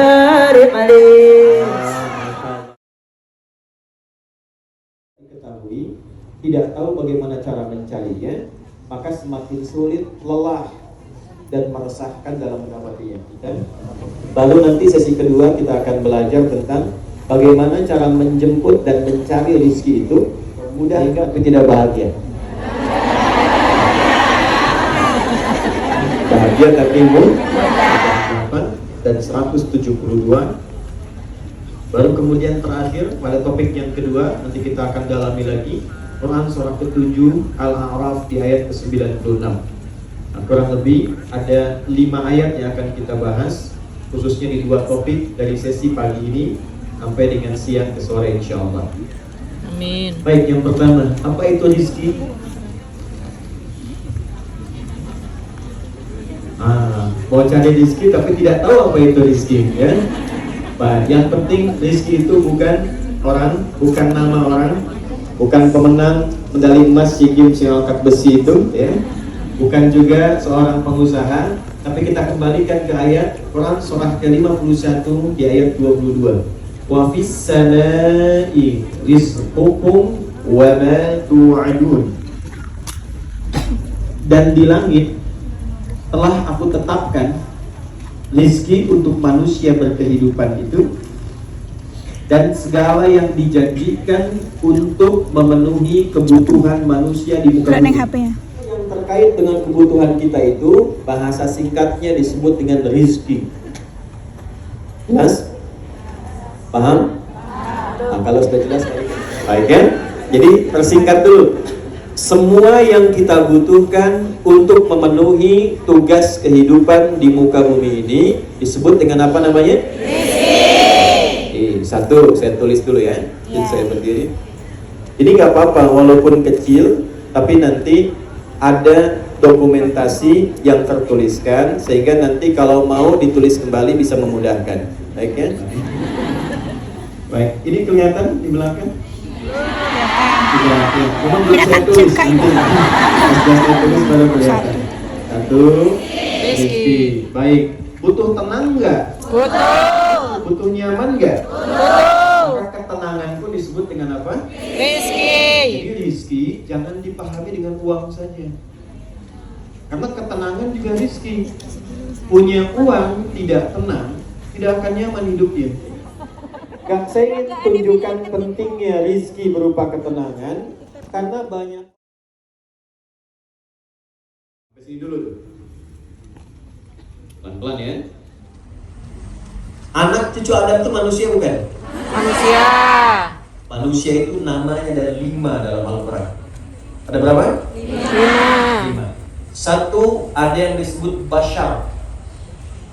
barik alaih. Diketahui, tidak tahu bagaimana cara mencarinya, maka semakin sulit, lelah, dan meresahkan dalam mendapatinya. Lalu nanti sesi kedua kita akan belajar tentang bagaimana cara menjemput dan mencari rezeki itu mudah hingga tapi tidak bahagia. Bahagia tapi dan 172. Baru kemudian terakhir pada topik yang kedua nanti kita akan dalami lagi Quran surah ke-7 Al-A'raf di ayat ke-96. Nah, kurang lebih ada 5 ayat yang akan kita bahas khususnya di 2 topik dari sesi pagi ini sampai dengan siang ke sore insyaallah. Amin. Baik, yang pertama, apa itu rezeki? Mau cari rezeki tapi tidak tahu apa itu rezeki, ya. Baik, yang penting rezeki itu bukan orang, bukan nama orang, bukan pemenang medali emas SEA Games yang angkat besi itu, ya. Bukan juga seorang pengusaha, tapi kita kembalikan ke ayat Quran surah ke-51 di ayat 22. Wa fis samai rizqukum wa ma tu'adun. Dan di langit telah aku tetapkan rezeki untuk manusia berkehidupan itu dan segala yang dijanjikan untuk memenuhi kebutuhan manusia di muka bumi. Yang terkait dengan kebutuhan kita itu bahasa singkatnya disebut dengan rezeki. Jelas? Paham? Nah, kalau sudah jelas baik ya. Jadi tersingkat dulu. Semua yang kita butuhkan untuk memenuhi tugas kehidupan di muka bumi ini disebut dengan apa namanya? Rezeki. Satu, saya tulis dulu ya. Saya berdiri. Ini nggak apa-apa, walaupun kecil, tapi nanti ada dokumentasi yang tertuliskan sehingga nanti kalau mau ditulis kembali bisa memudahkan. Baik ya? Baik, ini kelihatan di belakang? Memang belum saya tulis. Saya tulis baru kelihatan. Satu, rezeki. Baik, butuh tenang nggak? Butuh. Butuh nyaman nggak? Butuh. Maka ketenangan pun disebut dengan apa? Rezeki. Jadi rezeki jangan dipahami dengan uang saja. Karena ketenangan juga rezeki. Punya uang tidak tenang, tidak akan nyaman hidupnya. Saya ingin tunjukkan pentingnya rezeki berupa ketenangan karena banyak. Sini dulu tuh. Pelan-pelan ya. Anak cucu Adam itu manusia bukan? Manusia. Manusia itu namanya ada 5 dalam Al-Quran. Ada berapa? 5. Satu, ada yang disebut Bashar.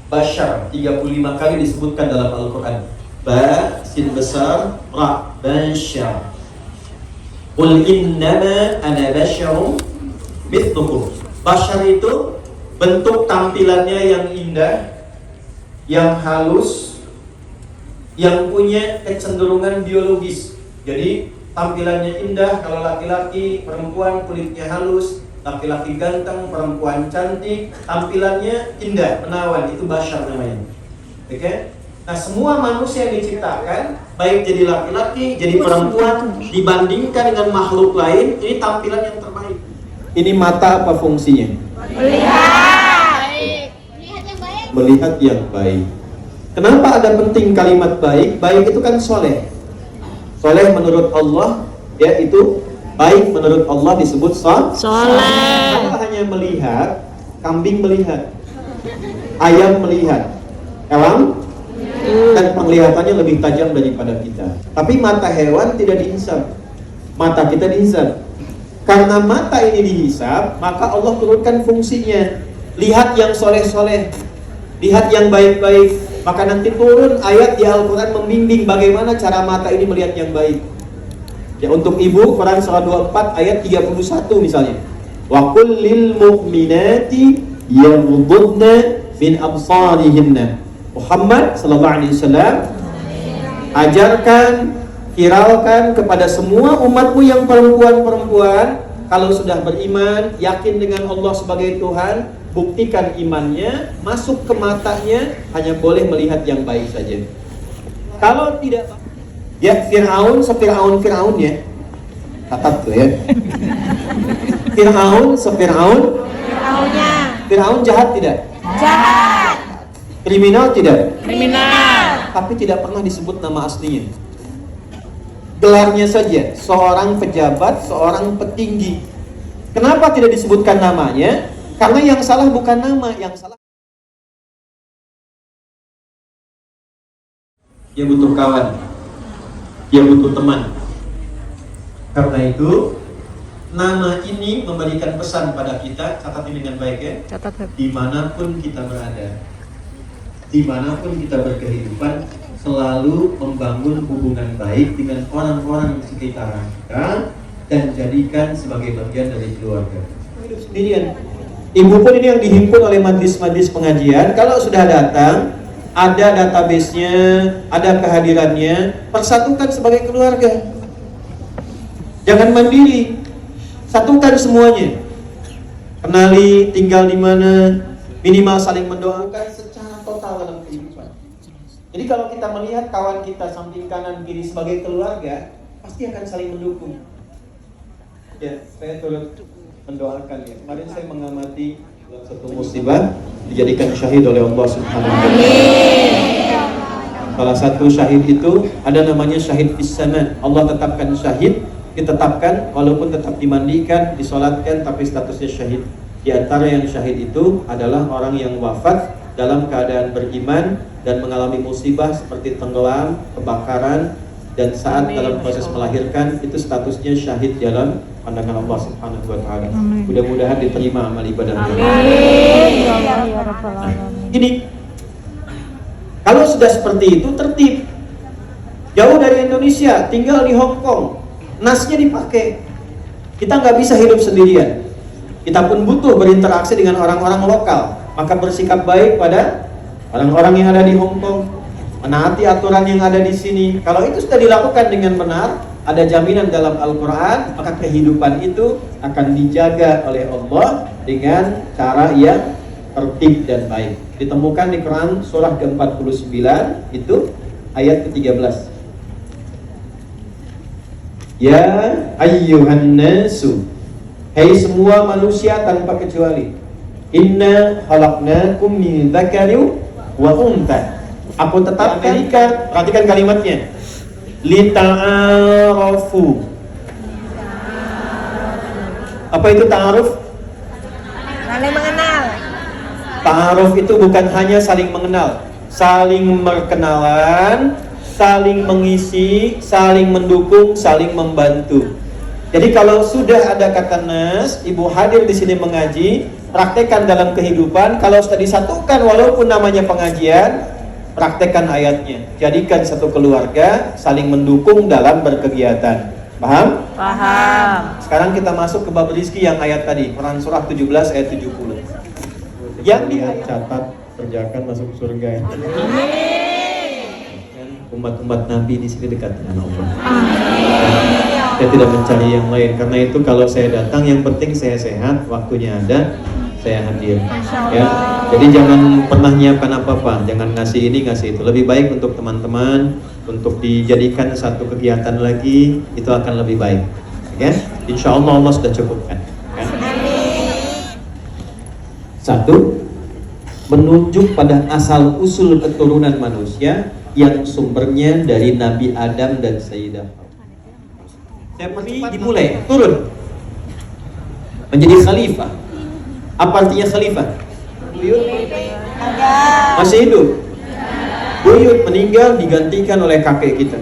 Bashar 35 kali disebutkan dalam Al-Quran. Ba, sin besar, ra, bashar. Qul innama ana basyarum mithlukum. Bashar itu bentuk tampilannya yang indah, yang halus, yang punya kecenderungan biologis. Jadi tampilannya indah kalau laki-laki, perempuan kulitnya halus, laki-laki ganteng, perempuan cantik, tampilannya indah, menawan, itu bashar namanya. Oke? Nah, semua manusia yang diciptakan, baik jadi laki-laki, jadi perempuan, dibandingkan dengan makhluk lain, ini tampilan yang terbaik. Ini mata apa fungsinya? Melihat yang baik. Kenapa ada penting kalimat baik? Baik itu kan soleh. Soleh menurut Allah, ya itu baik menurut Allah disebut soleh. Kalau hanya melihat, kambing melihat, ayam melihat, elang dan penglihatannya lebih tajam daripada kita. Tapi mata hewan tidak dihisab, mata kita dihisab. Karena mata ini dihisab, maka Allah turunkan fungsinya. Lihat yang soleh-soleh, lihat yang baik-baik. Maka nanti turun ayat di Al-Quran membimbing bagaimana cara mata ini melihat yang baik. Ya, untuk ibu, Quran surah 24 ayat 31 misalnya. Wa qul lil mu'minati yaghuddna min absarihinna. Muhammad sallallahu alaihi wasallam ajarkan, viralkan kepada semua umatmu yang perempuan-perempuan, kalau sudah beriman, yakin dengan Allah sebagai Tuhan, buktikan imannya, masuk ke matanya, hanya boleh melihat yang baik saja. Kalau tidak, ya Fir'aun Fir'aun ya, catat tuh ya. Fir'aun Fir'aunnya. Fir'aun jahat tidak? Jahat. Kriminal tidak? Kriminal. Tapi tidak pernah disebut nama aslinya. Gelarnya saja, seorang pejabat, seorang petinggi. Kenapa tidak disebutkan namanya? Karena yang salah bukan nama, yang salah dia butuh kawan, dia butuh teman. Karena itu nama ini memberikan pesan pada kita, catat ini dengan baik ya. Catat. Dimanapun kita berada, dimanapun kita berkehidupan, selalu membangun hubungan baik dengan orang-orang sekitar kita dan jadikan sebagai bagian dari keluarga. Hidup sendirian. Ibu pun ini yang dihimpun oleh majlis-majlis pengajian. Kalau sudah datang, ada database-nya, ada kehadirannya, persatukan sebagai keluarga. Jangan mandiri, satukan semuanya. Kenali tinggal di mana, minimal saling mendoakan secara total dalam kehidupan. Jadi kalau kita melihat kawan kita samping kanan kiri sebagai keluarga, pasti akan saling mendukung. Ya, saya turut mendoakan ya. Kemarin saya mengamati satu musibah dijadikan syahid oleh Allah Subhanahu wa taala. Salah satu syahid itu ada namanya syahid fis sama. Allah tetapkan syahid, ditetapkan walaupun tetap dimandikan, disolatkan tapi statusnya syahid. Di antara yang syahid itu adalah orang yang wafat dalam keadaan beriman dan mengalami musibah seperti tenggelam, kebakaran, dan saat dalam proses melahirkan itu statusnya syahid dalam pandangan Allah Subhanahu wa taala. Mudah-mudahan diterima amal ibadahnya. Amin. Ya Allah ya Rabbal alamin. Ini kalau sudah seperti itu tertib. Jauh dari Indonesia, tinggal di Hong Kong, nasnya dipakai. Kita nggak bisa hidup sendirian. Kita pun butuh berinteraksi dengan orang-orang lokal. Maka bersikap baik pada orang-orang yang ada di Hong Kong, menaati aturan yang ada di sini. Kalau itu sudah dilakukan dengan benar, ada jaminan dalam Al-Quran, maka kehidupan itu akan dijaga oleh Allah dengan cara yang tertib dan baik. Ditemukan di Quran surah ke-49 itu ayat ke-13. Ya ayyuhan nasu, hai semua manusia tanpa kecuali, inna khalaqnakum min dzakarin wa untha. Aku tetap Amerika, perhatikan kalimatnya. Lita'arafu. Apa itu ta'aruf? Saling mengenal. Ta'aruf itu bukan hanya saling mengenal, saling berkenalan, saling mengisi, saling mendukung, saling membantu. Jadi kalau sudah ada kata nas, ibu hadir di sini mengaji, praktekkan dalam kehidupan. Kalau sudah disatukan walaupun namanya pengajian, praktekkan ayatnya. Jadikan satu keluarga saling mendukung dalam berkegiatan. Paham? Paham. Sekarang kita masuk ke bab rizki yang ayat tadi, Quran surah 17 ayat 70. Yang dicatat kerjakan masuk surga. Umat-umat Nabi di sini dekat dengan Allah. Saya tidak mencari yang lain. Karena itu kalau saya datang, yang penting saya sehat, waktunya ada, saya hadir. Ya. Jadi jangan pernah nyiapkan apa-apa, jangan ngasih ini ngasih itu. Lebih baik untuk teman-teman, untuk dijadikan satu kegiatan lagi, itu akan lebih baik. Ya, insya Allah Allah sudah cukupkan. Ya. Satu, menunjuk pada asal usul keturunan manusia yang sumbernya dari Nabi Adam dan Sayyidah Hawa. Saya dimulai turun menjadi khalifah. Apa artinya khalifah? Buyut masih hidup. Buyut meninggal digantikan oleh kakek kita.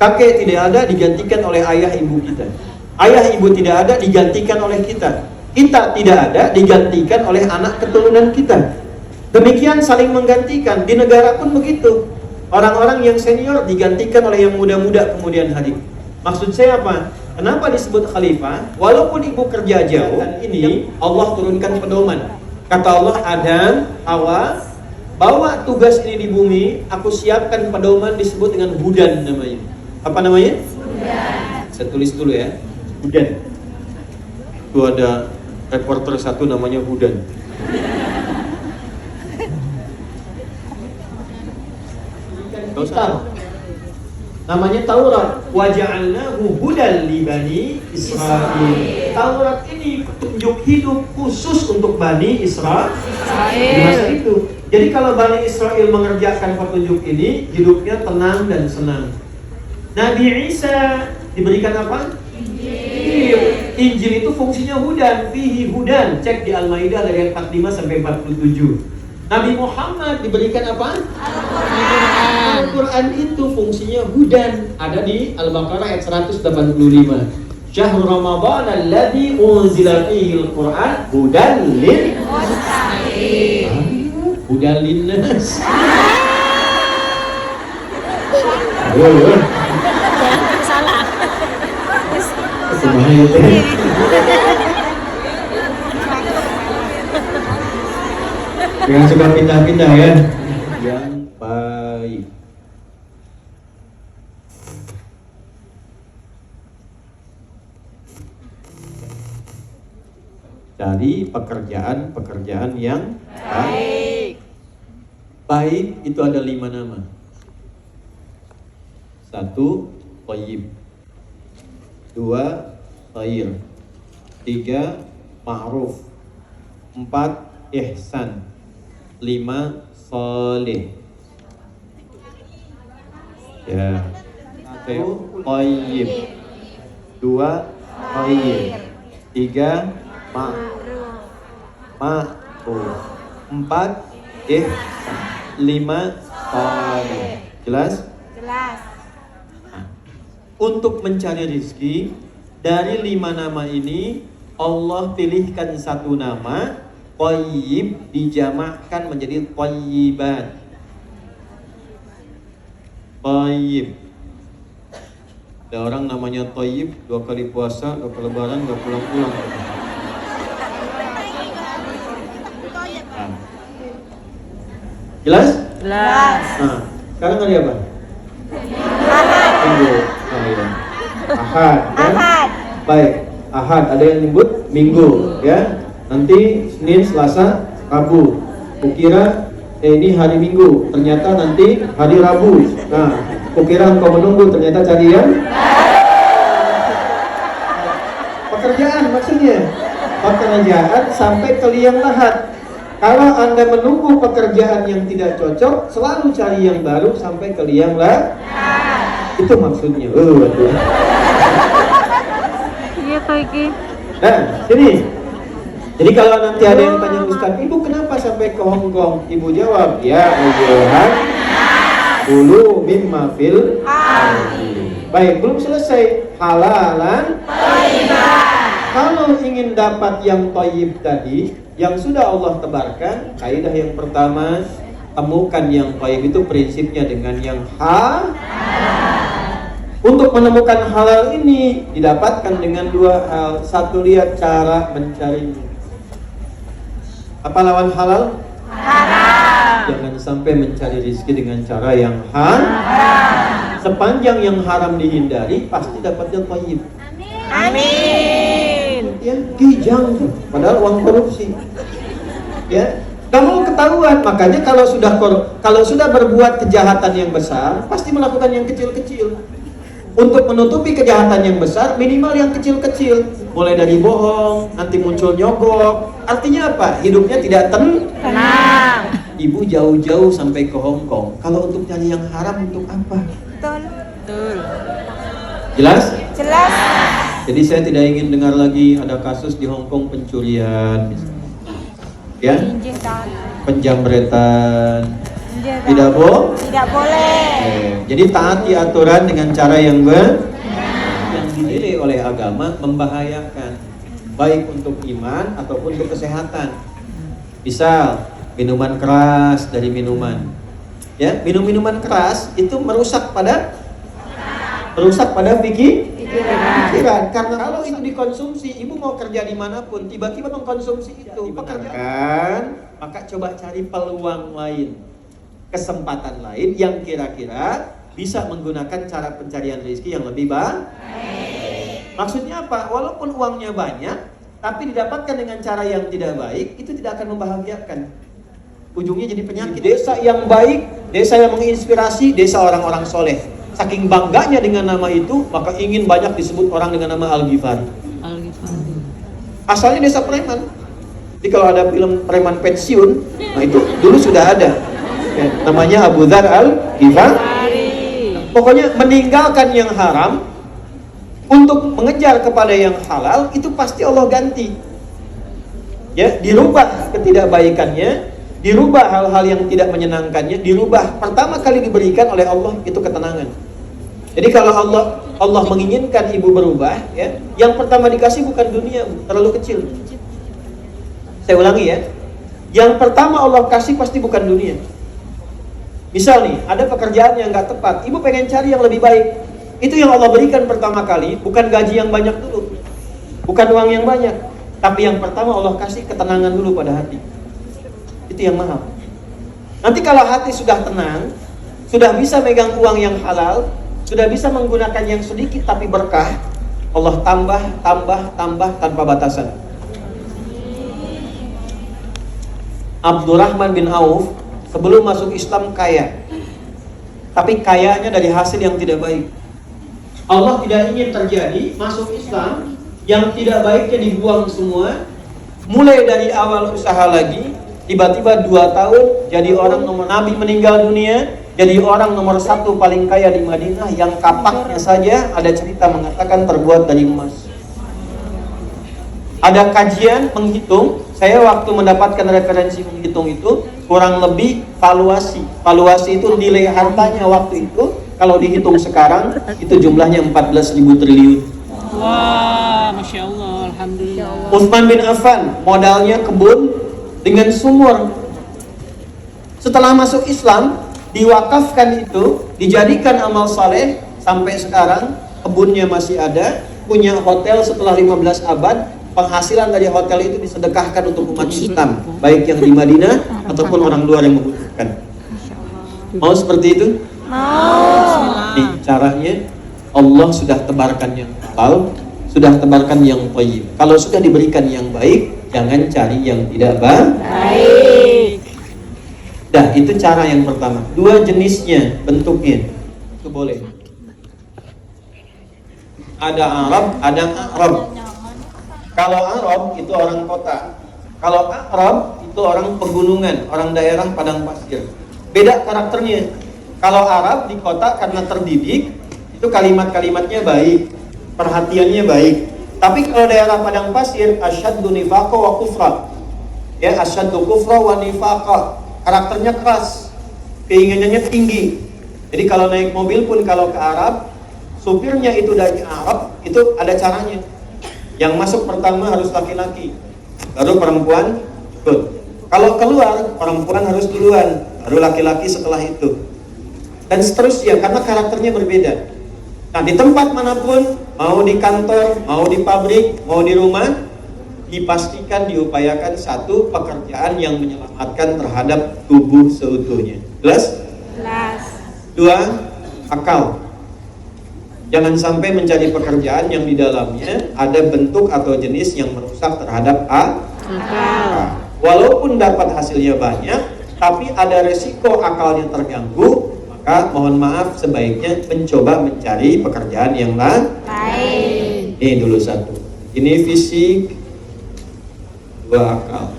Kakek tidak ada digantikan oleh ayah ibu kita. Ayah ibu tidak ada digantikan oleh kita. Kita tidak ada digantikan oleh anak keturunan kita. Demikian saling menggantikan. Di negara pun begitu. Orang-orang yang senior digantikan oleh yang muda-muda kemudian hari. Maksud saya apa? Kenapa disebut khalifah? Walaupun ibu kerja jauh, ini Allah turunkan pedoman. Kata Allah, Adam, Hawa, bawa tugas ini di bumi, aku siapkan pedoman disebut dengan hudan namanya. Apa namanya? Hudan. Saya tulis dulu ya. Hudan. Itu ada reporter satu namanya Hudan. Kitab namanya Taurat, wa ja'alnahu hudan li bani Israil. Taurat ini petunjuk hidup khusus untuk Bani Israil di masa itu. Jadi kalau Bani Israel mengerjakan petunjuk ini, hidupnya tenang dan senang. Nabi Isa diberikan apa? Injil. Injil itu fungsinya hudan, fihi hudan. Cek di Al-Maidah ayat 45 sampai 47. Nabi Muhammad diberikan apa? Al-Quran itu fungsinya hudan. Ada di Al-Baqarah ayat 185. Syahrul Ramadan alladzi unzila fihi al-Quran hudan lil muttaqin. Hudan linnas. Salah. Jangan suka pindah-pindah ya. Yang baik. Cari pekerjaan yang baik. Baik itu ada 5 nama. 1. Thayyib. 2. Khair. 3. Ma'ruf. 4. Ihsan. 5. Salih. Ya. 1. Thayyib. 2. Khair. 3. Ma'ruf. 4. Ihsan. 5. Salih. Jelas? Jelas. Untuk mencari rezeki dari 5 nama ini Allah pilihkan 1 nama. Thayyib dijamakkan menjadi thayyibat. Thayyib. Ada orang namanya Thayyib 2 kali puasa, 2 kali lebaran, 2 pulang-pulang. Jelas? Jelas. Nah, sekarang hari apa? Ahad. Minggu. Oh, iya. Ahad. Ya? Ahad. Baik, Ahad ada yang nyebut Minggu, ya. Nanti Senin, Selasa, Rabu. Kukira ini hari Minggu, ternyata nanti hari Rabu. Nah, kukira engkau menunggu, ternyata cari yang pekerjaan maksudnya. Pekerjaan sampai ke liang lahat. Kalau Anda menunggu pekerjaan yang tidak cocok, selalu cari yang baru sampai ke liang lahat. Itu maksudnya. Waduh. Iya Kiki. Nah, sini. Jadi kalau nanti ada yang tanya Ustaz, Ibu kenapa sampai ke Hong Kong? Ibu jawab, ya ayyuhan kulu mimma fil ardi. Baik, belum selesai. Halalan thayyiban. Kalau ingin dapat yang thayyib tadi, yang sudah Allah tebarkan, kaidah yang pertama, temukan yang thayyib itu prinsipnya dengan yang halal. Untuk menemukan halal ini didapatkan dengan 2 hal. 1, lihat cara mencarinya. Apa lawan halal? Haram. Jangan sampai mencari rezeki dengan cara yang haram. Sepanjang yang haram dihindari, pasti dapatnya thayyib. Amin. Ya, kijang tuh, padahal uang korupsi. Ya, kalau ketahuan, makanya kalau sudah berbuat kejahatan yang besar, pasti melakukan yang kecil-kecil. Untuk menutupi kejahatan yang besar, minimal yang kecil-kecil. Mulai dari bohong, nanti muncul nyogok. Artinya apa? Hidupnya tidak tenang. Ibu jauh-jauh sampai ke Hong Kong. Kalau untuk cari yang haram, untuk apa? Betul. Jelas? Jelas. Jadi saya tidak ingin dengar lagi ada kasus di Hong Kong pencurian, ya, penjamretan. Tidak boleh. Jadi taati aturan dengan cara yang dinilai oleh agama membahayakan, baik untuk iman ataupun untuk kesehatan. Misal minuman keras dari minuman, ya, minuman keras itu merusak pada pikiran. Karena kalau itu dikonsumsi, ibu mau kerja dimanapun, tiba-tiba mengkonsumsi itu pekerjaan, maka coba cari peluang lain, kesempatan lain yang kira-kira bisa menggunakan cara pencarian rezeki yang lebih baik. Maksudnya apa? Walaupun uangnya banyak, tapi didapatkan dengan cara yang tidak baik, itu tidak akan membahagiakan. Ujungnya jadi penyakit. Desa yang baik, desa yang menginspirasi, desa orang-orang soleh. Saking bangganya dengan nama itu, maka ingin banyak disebut orang dengan nama Al-Ghifari. Asalnya desa preman. Jadi kalau ada film preman pensiun, nah itu dulu sudah ada. Ya, namanya Abu Dzar Al-Ghifari. Pokoknya meninggalkan yang haram untuk mengejar kepada yang halal, itu pasti Allah ganti. Ya, dirubah ketidakbaikannya, dirubah hal-hal yang tidak menyenangkannya, dirubah. Pertama kali diberikan oleh Allah itu ketenangan. Jadi kalau Allah menginginkan ibu berubah, ya, yang pertama dikasih bukan dunia, terlalu kecil. Saya ulangi ya, yang pertama Allah kasih pasti bukan dunia. Misal nih, ada pekerjaan yang nggak tepat, ibu pengen cari yang lebih baik. Itu yang Allah berikan pertama kali, bukan gaji yang banyak dulu, bukan uang yang banyak, tapi yang pertama Allah kasih ketenangan dulu pada hati. Itu yang mahal. Nanti kalau hati sudah tenang, sudah bisa megang uang yang halal, sudah bisa menggunakan yang sedikit tapi berkah, Allah tambah tanpa batasan. Abdurrahman bin Auf sebelum masuk Islam kaya, tapi kayanya dari hasil yang tidak baik. Allah tidak ingin terjadi masuk Islam yang tidak baiknya dibuang semua, mulai dari awal usaha lagi, tiba-tiba 2 tahun jadi orang nomor, Nabi meninggal dunia, jadi orang nomor 1 paling kaya di Madinah, yang kapaknya saja ada cerita mengatakan terbuat dari emas. Ada kajian menghitung, saya waktu mendapatkan referensi menghitung itu kurang lebih valuasi itu nilai hartanya waktu itu, kalau dihitung sekarang itu jumlahnya 14.000 triliun. Wah, Masya Allah, Alhamdulillah. Utsman bin Affan modalnya kebun dengan sumur. Setelah masuk Islam, diwakafkan itu, dijadikan amal saleh, sampai sekarang kebunnya masih ada, punya hotel setelah 15 abad, penghasilan dari hotel itu disedekahkan untuk umat Islam, baik yang di Madinah ataupun orang luar yang membutuhkan. Mau seperti itu? Mau. Nih, caranya Allah sudah tebarkan yang halal, sudah tebarkan yang thayyib. Kalau sudah diberikan yang baik, jangan cari yang tidak baik. Dah, itu cara yang pertama. 2 jenisnya, bentuknya itu boleh. Ada Arab, ada Arab. Kalau Arab itu orang kota, kalau Arab itu orang pegunungan, orang daerah padang pasir. Beda karakternya. Kalau Arab di kota karena terdidik, itu kalimat-kalimatnya baik, perhatiannya baik. Tapi kalau daerah padang pasir, asyaddu nifaqa wa kufra. Ya, asyaddu kufra wa nifaqa. Karakternya keras, keinginannya tinggi. Jadi kalau naik mobil pun kalau ke Arab, supirnya itu dari Arab, itu ada caranya. Yang masuk pertama harus laki-laki, baru perempuan ikut. Kalau keluar, perempuan harus duluan, baru laki-laki setelah itu. Dan seterusnya, karena karakternya berbeda. Nah, di tempat manapun, mau di kantor, mau di pabrik, mau di rumah, dipastikan diupayakan satu, pekerjaan yang menyelamatkan terhadap tubuh seutuhnya. Jelas? Jelas. 2, akal. Jangan sampai mencari pekerjaan yang di dalamnya ada bentuk atau jenis yang merusak terhadap akal. Walaupun dapat hasilnya banyak, tapi ada resiko akalnya terganggu, maka mohon maaf sebaiknya mencoba mencari pekerjaan yang lain. Ini dulu 1. Ini fisik, 2 akal.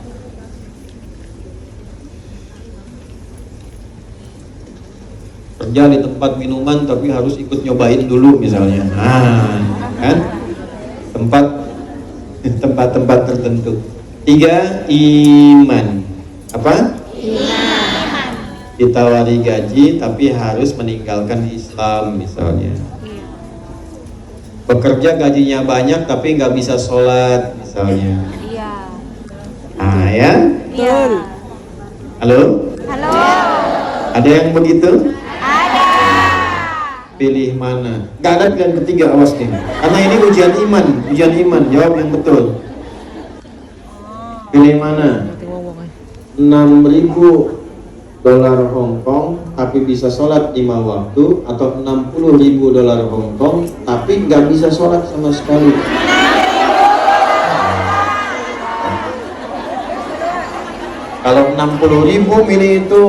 Kerja di tempat minuman tapi harus ikut nyobain dulu misalnya. Nah, kan? Tempat-tempat tertentu. 3, iman. Apa? Iman. Ditawari gaji tapi harus meninggalkan Islam misalnya. Bekerja gajinya banyak tapi nggak bisa sholat misalnya. Iya. Ah ya? Betul. Halo? Halo. Ada yang begitu? Ada. Pilih mana? Gak ada pilihan ketiga, awas nih. Karena ini ujian iman, jawab yang betul. Pilih mana? 6.000 dolar Hong Kong tapi bisa sholat 5 waktu, atau 60.000 dolar Hong Kong tapi nggak bisa sholat sama sekali. Kalau 60.000 milih itu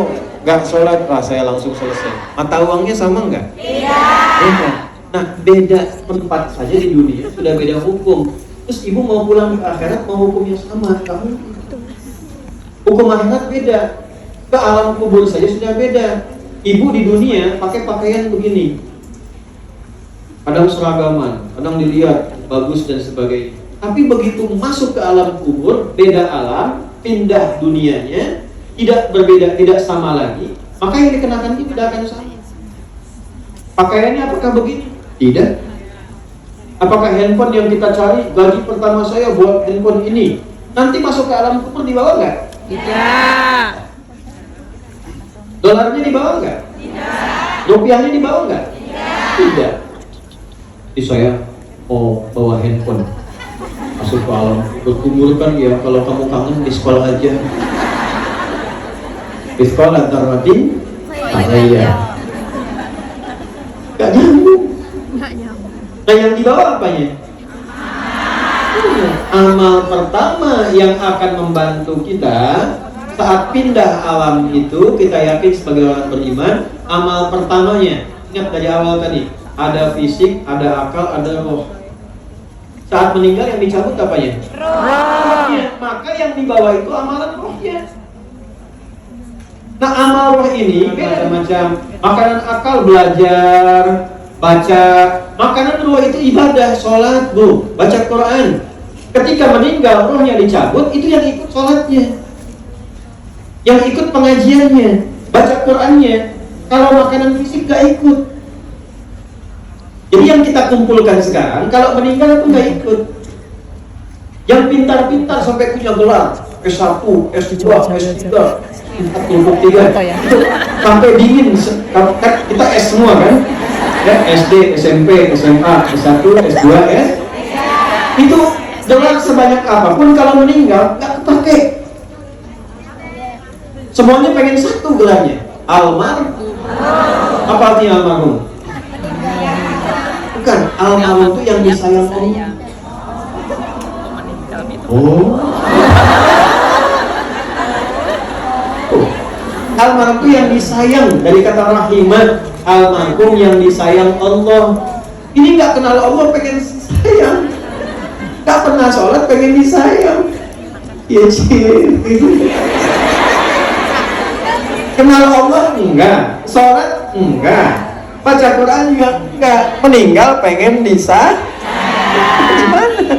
nggak sholat, wah saya langsung selesai. Mata uangnya sama nggak? Beda. Nah, beda tempat saja di dunia sudah beda hukum. Terus ibu mau pulang ke akhirat mau hukumnya sama? Kamu hukum akhirat beda. Ke alam kubur saja sudah beda. Ibu di dunia pakai pakaian begini, kadang seragaman, kadang dilihat bagus dan sebagainya. Tapi begitu masuk ke alam kubur, beda alam, pindah dunianya, tidak berbeda, tidak sama lagi, maka yang dikenakan itu tidak akan sama. Pakaiannya apakah begini? Tidak. Apakah handphone yang kita cari, gaji pertama saya buat handphone ini, nanti masuk ke alam kubur dibawa nggak? Tidak. Dolarnya dibawa nggak? Tidak. Rupiahnya dibawa nggak? Tidak. Jadi saya bawa handphone masuk ke alam kubur kan ya, kalau kamu kangen di sekolah aja. Di sekolah tarwatin ya. Gak nyambung. Nah yang dibawa apanya? Amal pertama yang akan membantu kita saat pindah alam itu, kita yakin sebagai orang beriman, amal pertamanya, ingat dari awal tadi, ada fisik, ada akal, ada roh. Saat meninggal yang dicabut apanya? Rohnya. Maka yang dibawa itu amalan rohnya. Nah amal roh ini macam-macam. Makanan akal belajar, baca. Makanan roh itu ibadah, sholat, baca Quran. Ketika meninggal rohnya dicabut, itu yang ikut sholatnya, yang ikut pengajiannya, baca Qurannya. Kalau makanan fisik gak ikut. Jadi yang kita kumpulkan sekarang, kalau meninggal itu nggak ikut. Yang pintar-pintar sampai punya gelar S1, S2, S3, 43, sampai dingin. Kita S semua kan? Ya, SD, SMP, SMA, S1, S2, S. Itu gelar sebanyak apapun kalau meninggal nggak kepake. Semuanya pengen satu gelarnya, almarhum. Apa artinya almarhum? Bukan, almarhum itu yang disayang Allah. Almarhum itu yang disayang, dari kata rahimah, almarhum yang disayang Allah. Ini nggak kenal Allah pengen sayang, nggak pernah sholat pengen disayang. Ya kenal Allah enggak, sholat enggak, baca Quran juga enggak, meninggal pengen disayang. Gimana?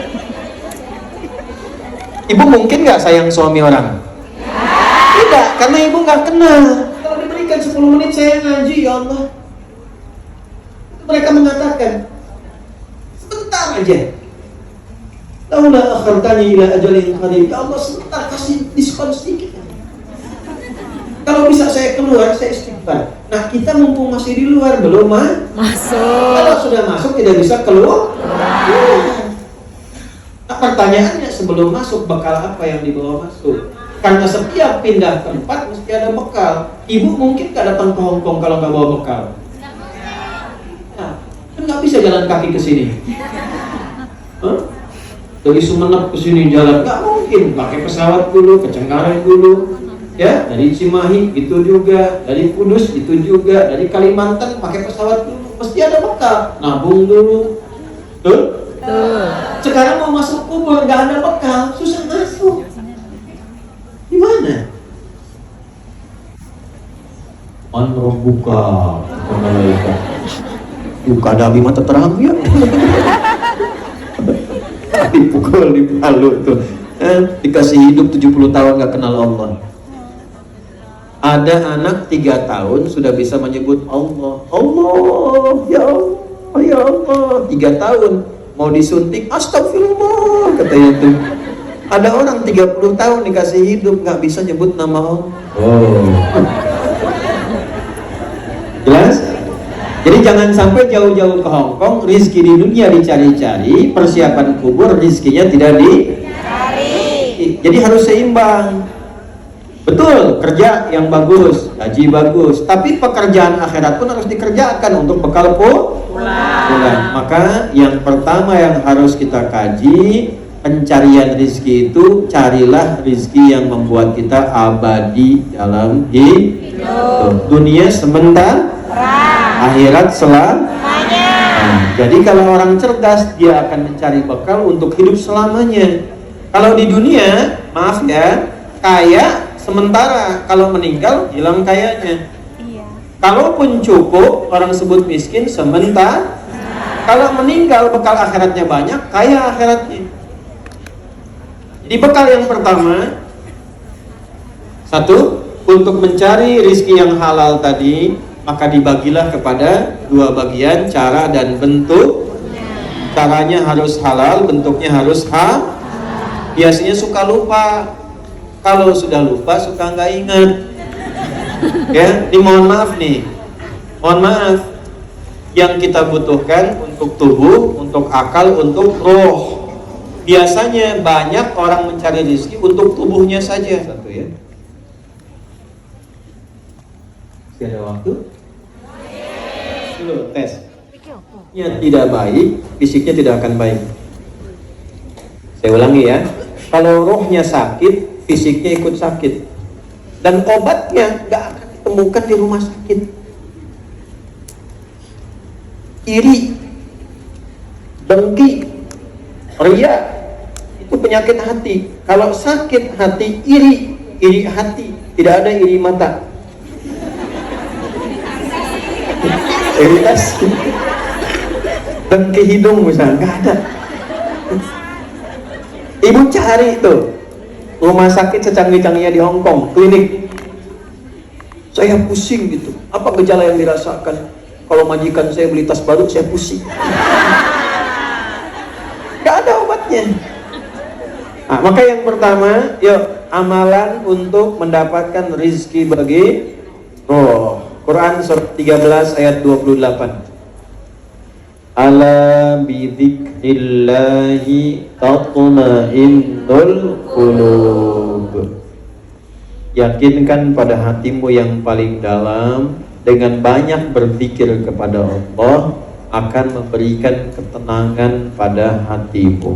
Ibu mungkin nggak sayang suami orang? Tidak, karena ibu nggak kenal. Kalau diberikan 10 menit saya ngaji, ya Allah, mereka mengatakan sebentar aja. Laula akhartani ila ajalin qarib, ya Allah sebentar, kasih diskon sedikit. Kalau bisa saya keluar, saya istighfar. Nah kita mumpung masih di luar, belum masuk. Kalau sudah masuk tidak bisa keluar. Nah pertanyaannya, sebelum masuk bekal apa yang dibawa masuk? Karena setiap pindah tempat mesti ada bekal. Ibu mungkin gak datang ke Hongkong kalau nggak bawa bekal. Nah, kan nggak bisa jalan kaki ke sini. Dari Sumenep ke sini jalan nggak mungkin, pakai pesawat dulu, ke Cengkareng dulu. Ya, dari Cimahi itu juga, dari Kudus itu juga, dari Kalimantan pakai pesawat dulu, mesti ada bekal, nabung dulu. Tuh. Sekarang mau masuk kubur nggak ada bekal, susah masuk. Gimana? Buka malaikat. Buka dabi mata terang ya. Dipukul di palu tuh. Dikasih hidup 70 tahun nggak kenal Allah. Ada anak 3 tahun sudah bisa menyebut Allah. Allah, ya Allah, ya Allah. 3 tahun mau disuntik, astagfirullah katanya tuh. Ada orang 30 tahun dikasih hidup nggak bisa nyebut nama Allah. Jelas? Jadi jangan sampai jauh-jauh ke Hongkong, rizki di dunia dicari-cari, persiapan kubur rizkinya tidak dicari. Jadi harus seimbang. Betul, kerja yang bagus, gaji bagus, tapi pekerjaan akhirat pun harus dikerjakan untuk bekal pulang. Maka yang pertama yang harus kita kaji, pencarian rizki itu carilah rizki yang membuat kita abadi dalam hidup. Dunia sebentar, akhirat selamanya. Nah, jadi kalau orang cerdas dia akan mencari bekal untuk hidup selamanya. Kalau di dunia, maaf ya, kaya sementara, kalau meninggal hilang kayanya. Kalaupun cukup, orang sebut miskin sementara. Kalau meninggal bekal akhiratnya banyak, kaya akhiratnya. Jadi bekal yang pertama, satu, untuk mencari rizki yang halal tadi, maka dibagilah kepada dua bagian, cara dan bentuk. Caranya harus halal, bentuknya harus biasanya suka lupa. Kalau sudah lupa suka nggak ingat. Ya, mohon maaf nih. Mohon maaf. Yang kita butuhkan untuk tubuh, untuk akal, untuk roh. Biasanya banyak orang mencari rezeki untuk tubuhnya saja. Satu ya. Masih ada waktu? Dulu tes. Ya, tidak baik, fisiknya tidak akan baik. Saya ulangi ya. Kalau rohnya sakit, fisiknya ikut sakit. Dan obatnya nggak akan ditemukan di rumah sakit. Iri, dengki, ria, itu penyakit hati. Kalau sakit hati, iri hati, tidak ada iri mata. Iritasi. Dengki hidung misalnya, nggak ada. Ibu cari tuh rumah sakit secanggih-canggihnya di Hong Kong, klinik. Saya pusing gitu. Apa gejala yang dirasakan? Kalau majikan saya beli tas baru, saya pusing. Gak ada obatnya. Nah, maka yang pertama, yuk amalan untuk mendapatkan rizki bagi roh. Quran surat 13 ayat 28. Ala bidzikrillahi tatma'innul qulub. Yakinkan pada hatimu yang paling dalam, dengan banyak berzikir kepada Allah akan memberikan ketenangan pada hatimu.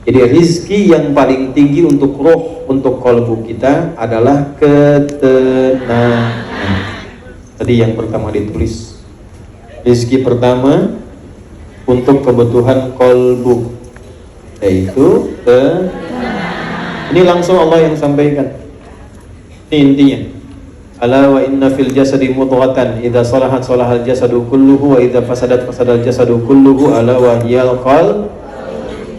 Jadi rizki yang paling tinggi untuk roh, untuk kalbu kita adalah ketenangan. Tadi yang pertama ditulis, rizki pertama untuk kebutuhan kalbu, yaitu ini langsung Allah yang sampaikan. Ini intinya. Ala wa inna fil jasadi mudghatan idza salahat salahal jasadu kulluhu wa idza fasadat fasadal jasadu kulluhu ala wa hiyal qalb.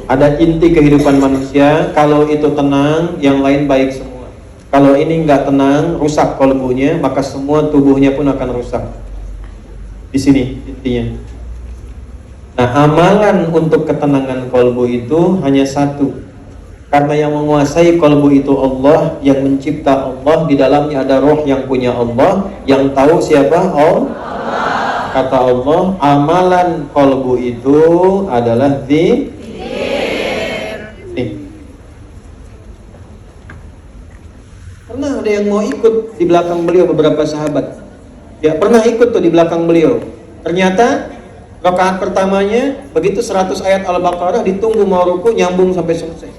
Ada inti kehidupan manusia, kalau itu tenang, yang lain baik semua. Kalau ini enggak tenang, rusak kalbunya, maka semua tubuhnya pun akan rusak. Di sini intinya. Nah, amalan untuk ketenangan kalbu itu hanya satu. Karena yang menguasai kalbu itu Allah, yang mencipta Allah, di dalamnya ada roh yang punya Allah, yang tahu siapa Allah. Kata Allah, amalan kalbu itu adalah zikir. Pernah ada yang mau ikut di belakang beliau, beberapa sahabat. Ya, pernah ikut tuh di belakang beliau. Ternyata rakaat pertamanya begitu 100 ayat Al-Baqarah ditunggu mau ruku, nyambung sampai selesai.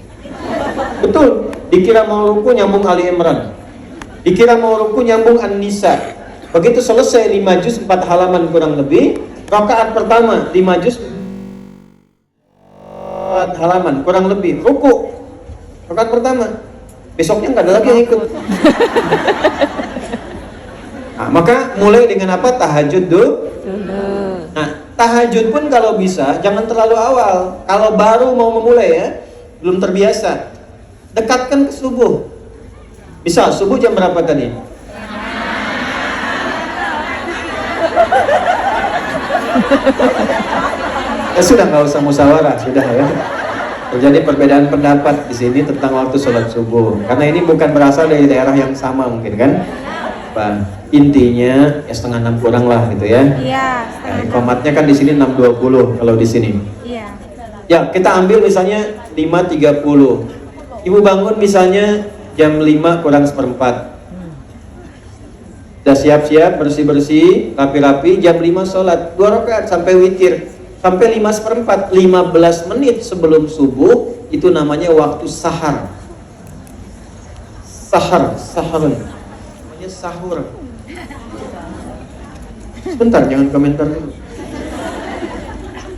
Betul, dikira mau ruku nyambung Ali Imran, dikira mau ruku nyambung An-Nisa. Begitu selesai 5 juz 4 halaman kurang lebih, rakaat pertama 5 juz 4 halaman kurang lebih, ruku rakaat pertama. Besoknya nggak ada lagi yang ikut. Nah, maka mulai dengan apa? Tahajud dulu. Nah, tahajud pun kalau bisa jangan terlalu awal. Kalau baru mau memulai ya, belum terbiasa, dekatkan ke subuh. Misal subuh jam berapa tadi? Ya sudah, nggak usah musyawarah, sudah ya. Terjadi perbedaan pendapat di sini tentang waktu sholat subuh, karena ini bukan berasal dari daerah yang sama mungkin kan. Intinya ya setengah 6 kurang lah gitu ya. Iya. Nah, ikomatnya kan di sini 6.20 kalau di sini. Iya. Ya, kita ambil misalnya 5.30. Ibu bangun misalnya jam 5 kurang seperempat. Udah siap-siap, bersih-bersih, rapi-rapi, jam 5 sholat 2 rakaat sampai witir. Sampai 5 seperempat, 15 menit sebelum subuh itu namanya waktu sahar. Sahar namanya sahur. Sebentar, jangan komentar dulu.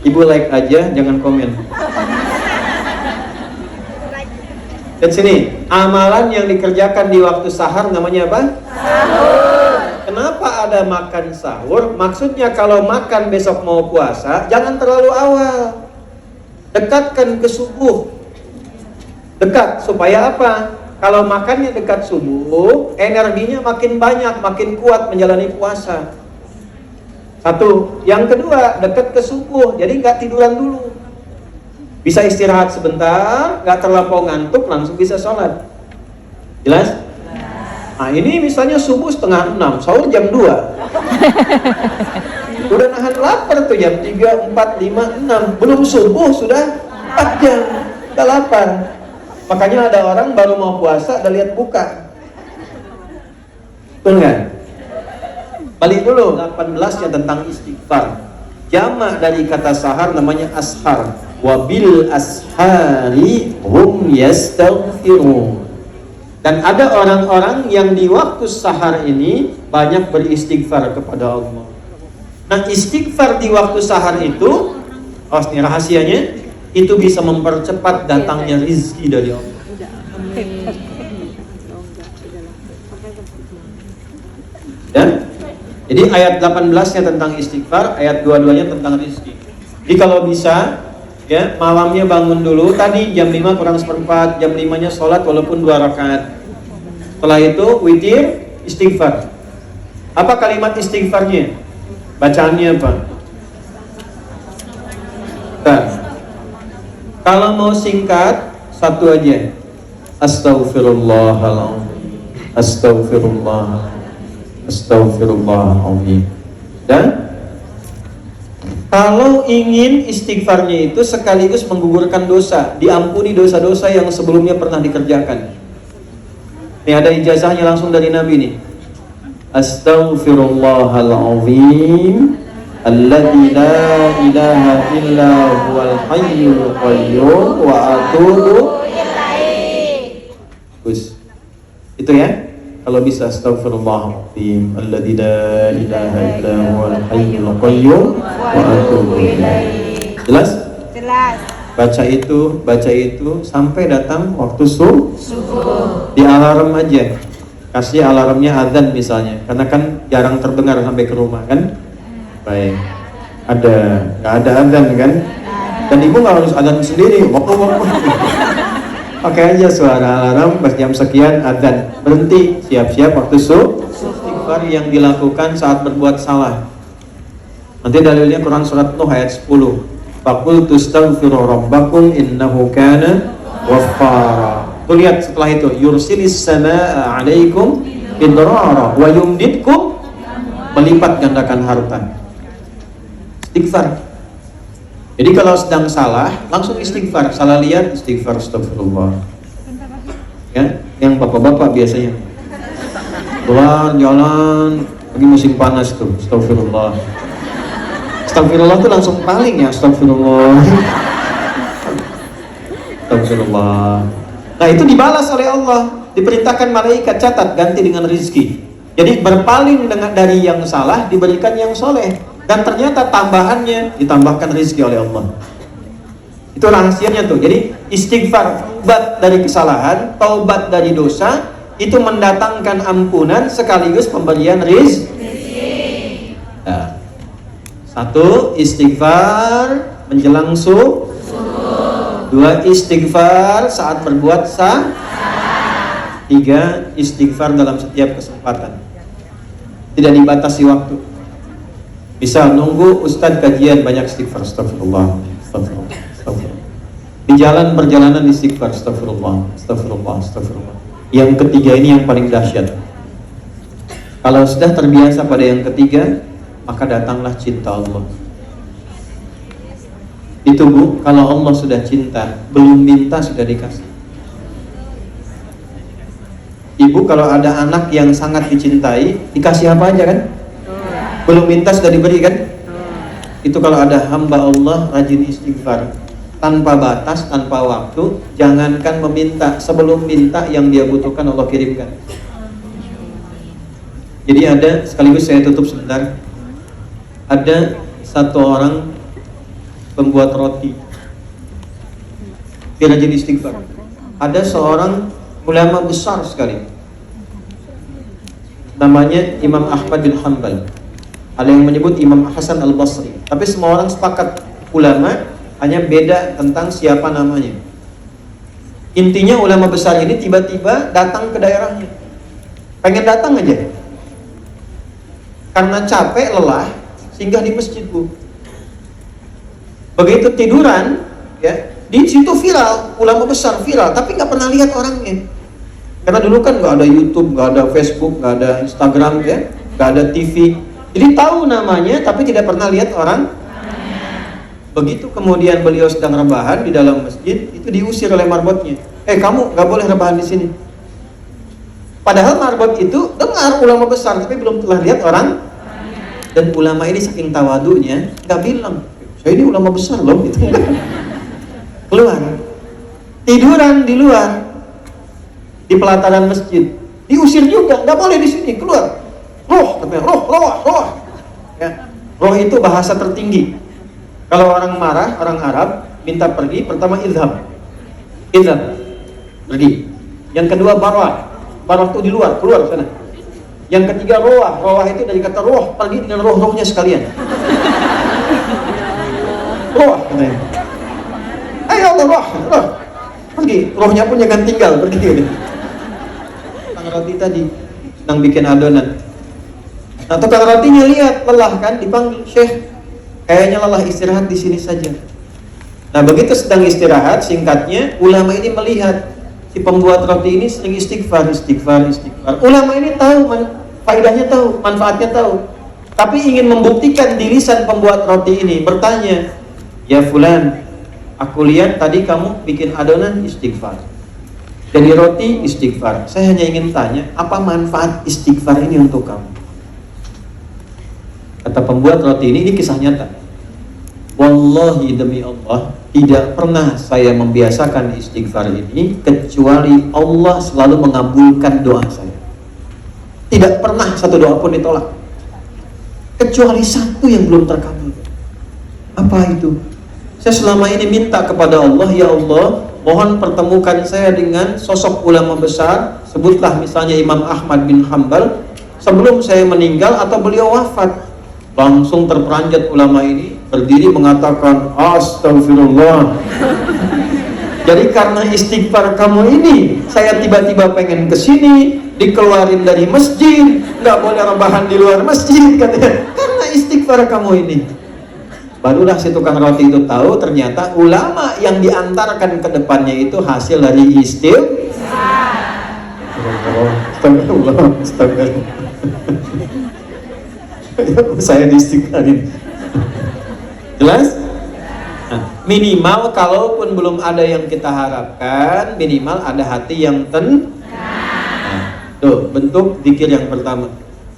Ibu like aja, jangan komen. Dan sini, amalan yang dikerjakan di waktu sahar namanya apa? Sahur. Kenapa ada makan sahur? Maksudnya kalau makan besok mau puasa, jangan terlalu awal. Dekatkan ke subuh. Dekat, supaya apa? Kalau makannya dekat subuh, energinya makin banyak, makin kuat menjalani puasa. Satu. Yang kedua, dekat ke subuh, jadi nggak tiduran dulu. Bisa istirahat sebentar, nggak terlampau ngantuk, langsung bisa sholat. Jelas? Nah ini misalnya subuh 5:30, sahur jam 2. Udah nahan lapar tuh jam 3, 4, 5, 6. Belum subuh sudah 4 jam, udah lapar. Makanya ada orang baru mau puasa, udah lihat buka. Betul nggak? Balik dulu, 18 yang tentang istighfar. Jamak dari kata sahar namanya ashar. Wabil ashari hum yastaghfirun. Dan ada orang-orang yang di waktu sahar ini banyak beristighfar kepada Allah. Nah, istighfar di waktu sahar itu, ini rahasianya, itu bisa mempercepat datangnya rizki dari Allah. Dan jadi ayat 18-nya tentang istighfar, ayat 22-nya tentang rizki. Jadi kalau bisa, ya malamnya bangun dulu. Tadi jam 5 kurang seperempat, jam 5-nya sholat walaupun 2 rakaat. Setelah itu witir, istighfar. Apa kalimat istighfarnya? Bacaannya apa? Nah, kalau mau singkat, satu aja. Astaghfirullahaladzim. Astaghfirullahaladzim. Dan kalau ingin istighfarnya itu sekaligus menggugurkan dosa, diampuni dosa-dosa yang sebelumnya pernah dikerjakan. Ini ada ijazahnya langsung dari Nabi nih. Astaghfirullahaladzim alladzi la ilaha illa huwal hayyul qayyum wa atubu ilaihi. Gus. Itu ya. Kalau bisa astaghfirullahaladzim alladzi la ilaha illa huwal hayyul qayyum wa atubu ilaihi. Jelas? Jelas. Baca itu sampai datang waktu subuh. Di alarm aja. Kasih alarmnya azan misalnya, karena kan jarang terdengar sampai ke rumah kan. Baik. Nggak ada azan kan? Dan ibu nggak harus azan sendiri. Pakai aja suara alarm pas jam sekian azan. Berhenti, siap-siap waktu subuh. Istighfar yang dilakukan saat berbuat salah. Nanti dalilnya Quran surat Nuh ayat 10. Faqultu astaghfiru rabbakum innahu kana ghaffara. Tuh lihat setelah itu, yursilis samaa 'alaikum bidrara wa yumditkum, melipat gandakan harta. Istighfar. Jadi kalau sedang salah, langsung istighfar. Salah lihat, istighfar, astagfirullah. Ya, yang bapak-bapak biasanya keluar jalan, lagi musim panas tuh, astagfirullah. Astagfirullah tuh langsung paling ya, astagfirullah. Astagfirullah. Nah itu dibalas oleh Allah, diperintahkan malaikat catat ganti dengan rizki. Jadi berpaling dari yang salah diberikan yang soleh, dan ternyata tambahannya ditambahkan rizki oleh Allah. Itu rahasianya tuh. Jadi istighfar, taubat dari kesalahan, taubat dari dosa, itu mendatangkan ampunan sekaligus pemberian rizki. Nah, satu, istighfar menjelang subuh. 2, istighfar saat berbuat salah. 3, istighfar dalam setiap kesempatan. Tidak dibatasi waktu. Bisa nunggu ustadz kajian banyak istighfar, astagfirullah, astagfirullah, astagfirullah. Di jalan perjalanan istighfar, astagfirullah, astagfirullah, astagfirullah. Yang ketiga ini yang paling dahsyat. Kalau sudah terbiasa pada yang ketiga, maka datanglah cinta Allah. Itu Bu, kalau Allah sudah cinta, belum minta sudah dikasih. Ibu kalau ada anak yang sangat dicintai, dikasih apa aja kan? Belum minta sudah diberi kan? Itu kalau ada hamba Allah rajin istighfar. tanpa batas, tanpa waktu. Jangankan meminta, sebelum minta yang dia butuhkan Allah kirimkan. Jadi ada, sekaligus saya tutup sebentar, ada satu orang pembuat roti, dia rajin istighfar. Ada seorang ulama besar sekali, namanya Imam Ahmad bin Hanbal. Ada yang menyebut Imam Hasan al-Basri. Tapi semua orang sepakat ulama, hanya beda tentang siapa namanya. Intinya ulama besar ini tiba-tiba datang ke daerahnya, pengen datang aja, karena capek, lelah, singgah di masjid, Bu. Begitu tiduran, ya, di situ viral, ulama besar viral, tapi nggak pernah lihat orangnya. Karena dulu kan nggak ada YouTube, nggak ada Facebook, nggak ada Instagram, ya, nggak ada TV. Jadi tahu namanya, tapi tidak pernah lihat orang. Begitu kemudian beliau sedang rebahan di dalam masjid, itu diusir oleh marbotnya. Kamu nggak boleh rebahan di sini. Padahal marbot itu dengar ulama besar, tapi belum telah lihat orang. Dan ulama ini saking tawadunya, nggak bilang, saya ini ulama besar loh, gitu. Keluar, tiduran di luar, di pelataran masjid, diusir juga, nggak boleh di sini, keluar. Roh, ya, roh itu bahasa tertinggi. Kalau orang marah, orang Arab minta pergi, pertama idhab, pergi. Yang kedua barwah itu di luar, keluar sana. Yang ketiga roah itu dari kata roh, pergi dengan roh-rohnya sekalian. Roh, katanya. Ayo Allah, roh, pergi, rohnya pun jangan tinggal, pergi. Tukang roti tadi sedang bikin adonan. Nah, tukang rotinya lihat lelah kan, dipanggil, Syekh, kayaknya lelah, istirahat di sini saja. Nah, begitu sedang istirahat, singkatnya ulama ini melihat si pembuat roti ini sering istighfar. Ulama ini tahu, faedahnya tahu, manfaatnya tahu, tapi ingin membuktikan diri sang pembuat roti ini, bertanya, ya fulan, aku lihat tadi kamu bikin adonan istighfar, jadi roti istighfar. Saya hanya ingin tanya, apa manfaat istighfar ini untuk kamu? Kata pembuat roti ini kisah nyata. Wallahi demi Allah, tidak pernah saya membiasakan istighfar ini kecuali Allah selalu mengabulkan doa saya. Tidak pernah satu doa pun ditolak, kecuali satu yang belum terkabul. Apa itu? Saya selama ini minta kepada Allah, ya Allah, mohon pertemukan saya dengan sosok ulama besar, sebutlah misalnya Imam Ahmad bin Hanbal, sebelum saya meninggal atau beliau wafat. Langsung terperanjat ulama ini berdiri mengatakan astagfirullah. Jadi karena istighfar kamu ini, saya tiba-tiba pengen kesini, dikeluarin dari masjid, nggak boleh rebahan di luar masjid, katanya. Karena istighfar kamu ini. Barulah si tukang roti itu tahu ternyata ulama yang diantarkan ke depannya itu hasil dari istighfar. Astagfirullah. Saya diistighfarin. Jelas? Nah, minimal kalaupun belum ada yang kita harapkan, minimal ada hati yang tenang. Nah, tuh bentuk zikir yang pertama.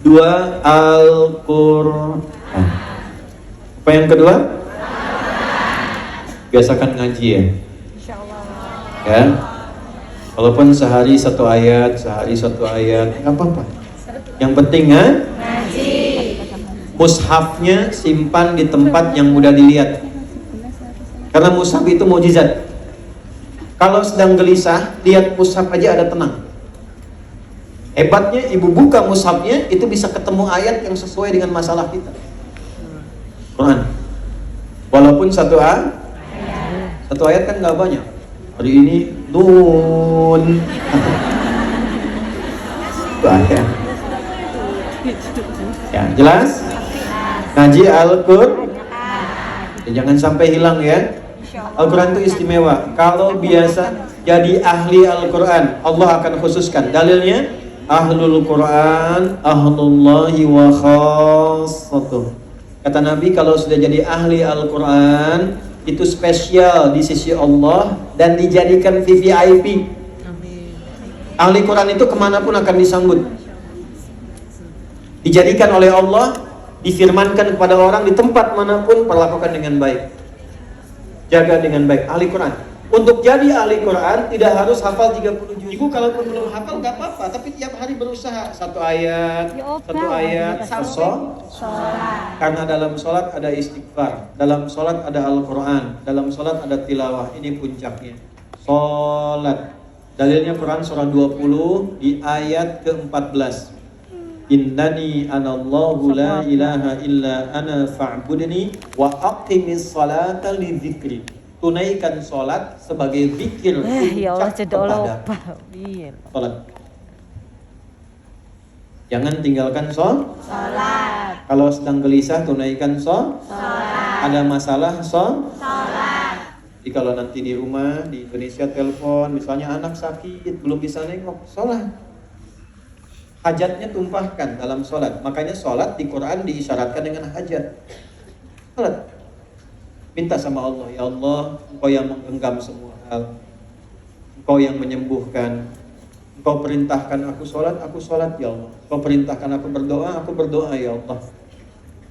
2, Al-Qur'an. Apa yang kedua? Biasakan ngaji ya. Ya. Walaupun sehari satu ayat, nggak apa-apa. Yang penting ngaji. Mushafnya simpan di tempat yang mudah dilihat, karena mushaf itu mukjizat. Kalau sedang gelisah, lihat mushaf aja ada tenang. Hebatnya ibu buka mushafnya, itu bisa ketemu ayat yang sesuai dengan masalah kita. Quran, walaupun satu ayat kan nggak banyak. Hari ini Nun banyak. Ya, jelas? Ngaji Al-Qur'an, jangan sampai hilang ya. Al-Quran itu istimewa. Kalau biasa jadi ahli Al-Quran, Allah akan khususkan. Dalilnya, Ahlul Quran, Ahlullahi wa khassatuh. Kata Nabi, kalau sudah jadi ahli Al-Quran, itu spesial di sisi Allah dan dijadikan VVIP. Ahli Quran itu kemanapun akan disambut, dijadikan oleh Allah, difirmankan kepada orang di tempat manapun, perlakukan dengan baik. Jaga dengan baik ahli Quran. Untuk jadi ahli Quran tidak harus hafal 30 juz. Ibu kalaupun belum hafal nggak apa-apa, tapi tiap hari berusaha satu ayat sampai sholat. Karena dalam sholat ada istighfar, dalam sholat ada Al-Quran, dalam sholat ada tilawah. Ini puncaknya. Sholat. Dalilnya Quran surah 20 di ayat ke-14. Innani anallahu la ilaha illa ana fa'budni wa aqimis salata li dzikri. Tunaikan sholat sebagai zikir Ya Allah, cedok kepada Iya. sholat. Jangan tinggalkan sholat. Kalau sedang gelisah tunaikan sholat. Ada masalah sholat. Jadi kalau nanti di rumah di Indonesia telepon, misalnya anak sakit belum bisa nengok, sholat. Hajatnya tumpahkan dalam sholat. Makanya sholat di Quran diisyaratkan dengan hajat. Sholat. Minta sama Allah, ya Allah, Engkau yang menggenggam semua hal, Engkau yang menyembuhkan, Engkau perintahkan aku sholat ya Allah. Engkau perintahkan aku berdoa ya Allah.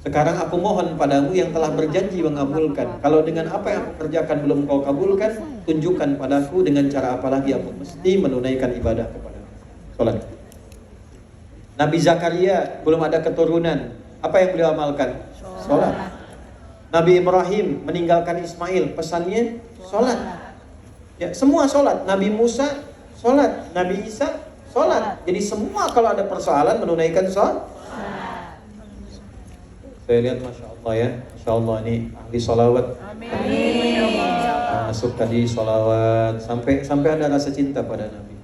Sekarang aku mohon padamu yang telah berjanji mengabulkan. Kalau dengan apa yang aku kerjakan belum Engkau kabulkan, tunjukkan padaku dengan cara apa lagi aku mesti menunaikan ibadah kepada sholat. Nabi Zakaria belum ada keturunan, apa yang beliau amalkan? Sholat. Nabi Ibrahim meninggalkan Ismail, pesannya sholat. Ya, semua sholat. Nabi Musa sholat, Nabi Isa sholat. Jadi semua kalau ada persoalan menunaikan sholat. Saya lihat Masya Allah ya, Masya Allah ini ahli sholawat. Masuk tadi sholawat sampai ada rasa cinta pada Nabi.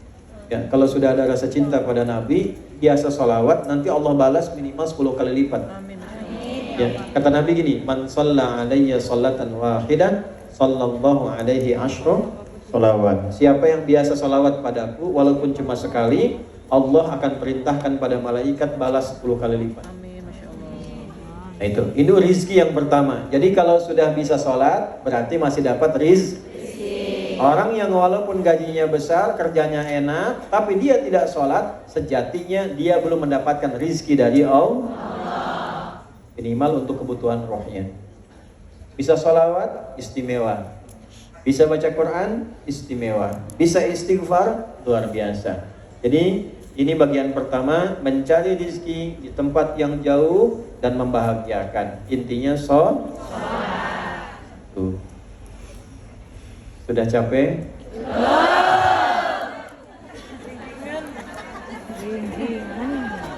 Ya, kalau sudah ada rasa cinta pada Nabi, biasa sholawat, nanti Allah balas minimal 10 kali lipat. Ya, kata Nabi gini, man shalla alayya sholatan wahidan sallallahu alaihi asyra sholawat. Siapa yang biasa sholawat padaku walaupun cuma sekali, Allah akan perintahkan pada malaikat balas 10 kali lipat. Nah itu rizki yang pertama. Jadi kalau sudah bisa sholat berarti masih dapat rizki. Orang yang walaupun gajinya besar, kerjanya enak, tapi dia tidak sholat, sejatinya dia belum mendapatkan rizki dari Allah. Minimal untuk kebutuhan rohnya. Bisa sholawat, istimewa. Bisa baca Quran, istimewa. Bisa istighfar, luar biasa. Jadi ini bagian pertama, mencari rezeki di tempat yang jauh dan membahagiakan. Intinya sholat. Tuh. Sudah capek?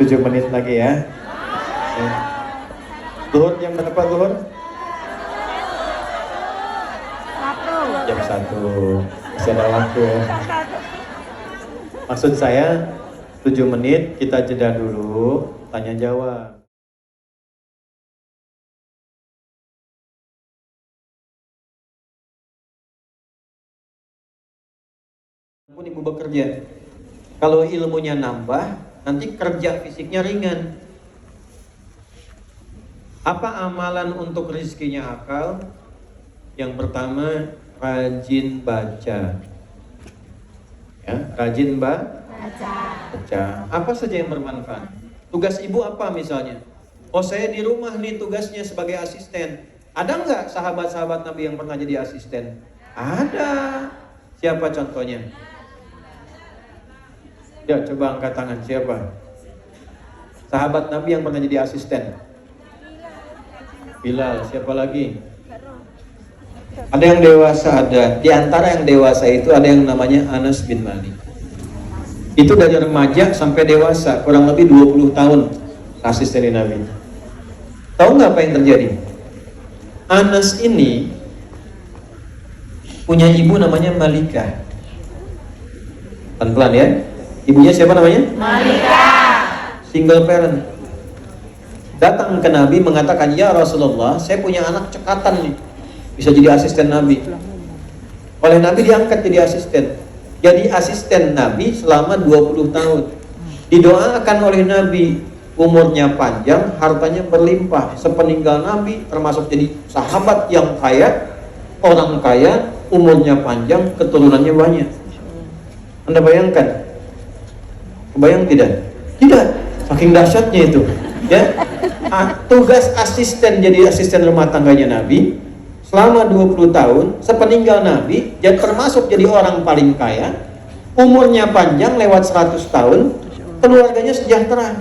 7 menit lagi ya. Zuhur jam berapa zuhur? Jam 1. Masih ada waktu ya. Maksud saya 7 menit kita jeda dulu, tanya jawab. Pun ibu bekerja, kalau ilmunya nambah, nanti kerja fisiknya ringan. Apa amalan untuk rizkinya akal? Yang pertama, rajin baca. Ya, rajin baca. Apa saja yang bermanfaat? Tugas ibu apa misalnya? Oh, saya di rumah nih tugasnya sebagai asisten. Ada nggak sahabat-sahabat Nabi yang pernah jadi asisten? Ada. Siapa contohnya? Ya, coba angkat tangan. Siapa? Sahabat Nabi yang pernah jadi asisten. Bilal. Siapa lagi? Ada yang dewasa, ada. Di antara yang dewasa itu ada yang namanya Anas bin Malik. Itu dari remaja sampai dewasa, kurang lebih 20 tahun asisten Nabi. Tahu nggak apa yang terjadi? Anas ini punya ibu namanya Malikah. Pelan-pelan ya. Ibunya siapa namanya? Malikah. Single parent. Datang ke Nabi mengatakan, ya Rasulullah, saya punya anak cekatan nih, bisa jadi asisten Nabi. Oleh Nabi diangkat jadi asisten. Jadi asisten Nabi selama 20 tahun. Didoakan oleh Nabi, umurnya panjang, hartanya berlimpah. Sepeninggal Nabi termasuk jadi sahabat yang kaya, orang kaya, umurnya panjang, keturunannya banyak. Anda bayangkan? Kebayang tidak? Tidak. Saking dahsyatnya itu. Ya, tugas asisten jadi asisten rumah tangganya Nabi selama 20 tahun sepeninggal Nabi, dan termasuk jadi orang paling kaya, umurnya panjang lewat 100 tahun, keluarganya sejahtera.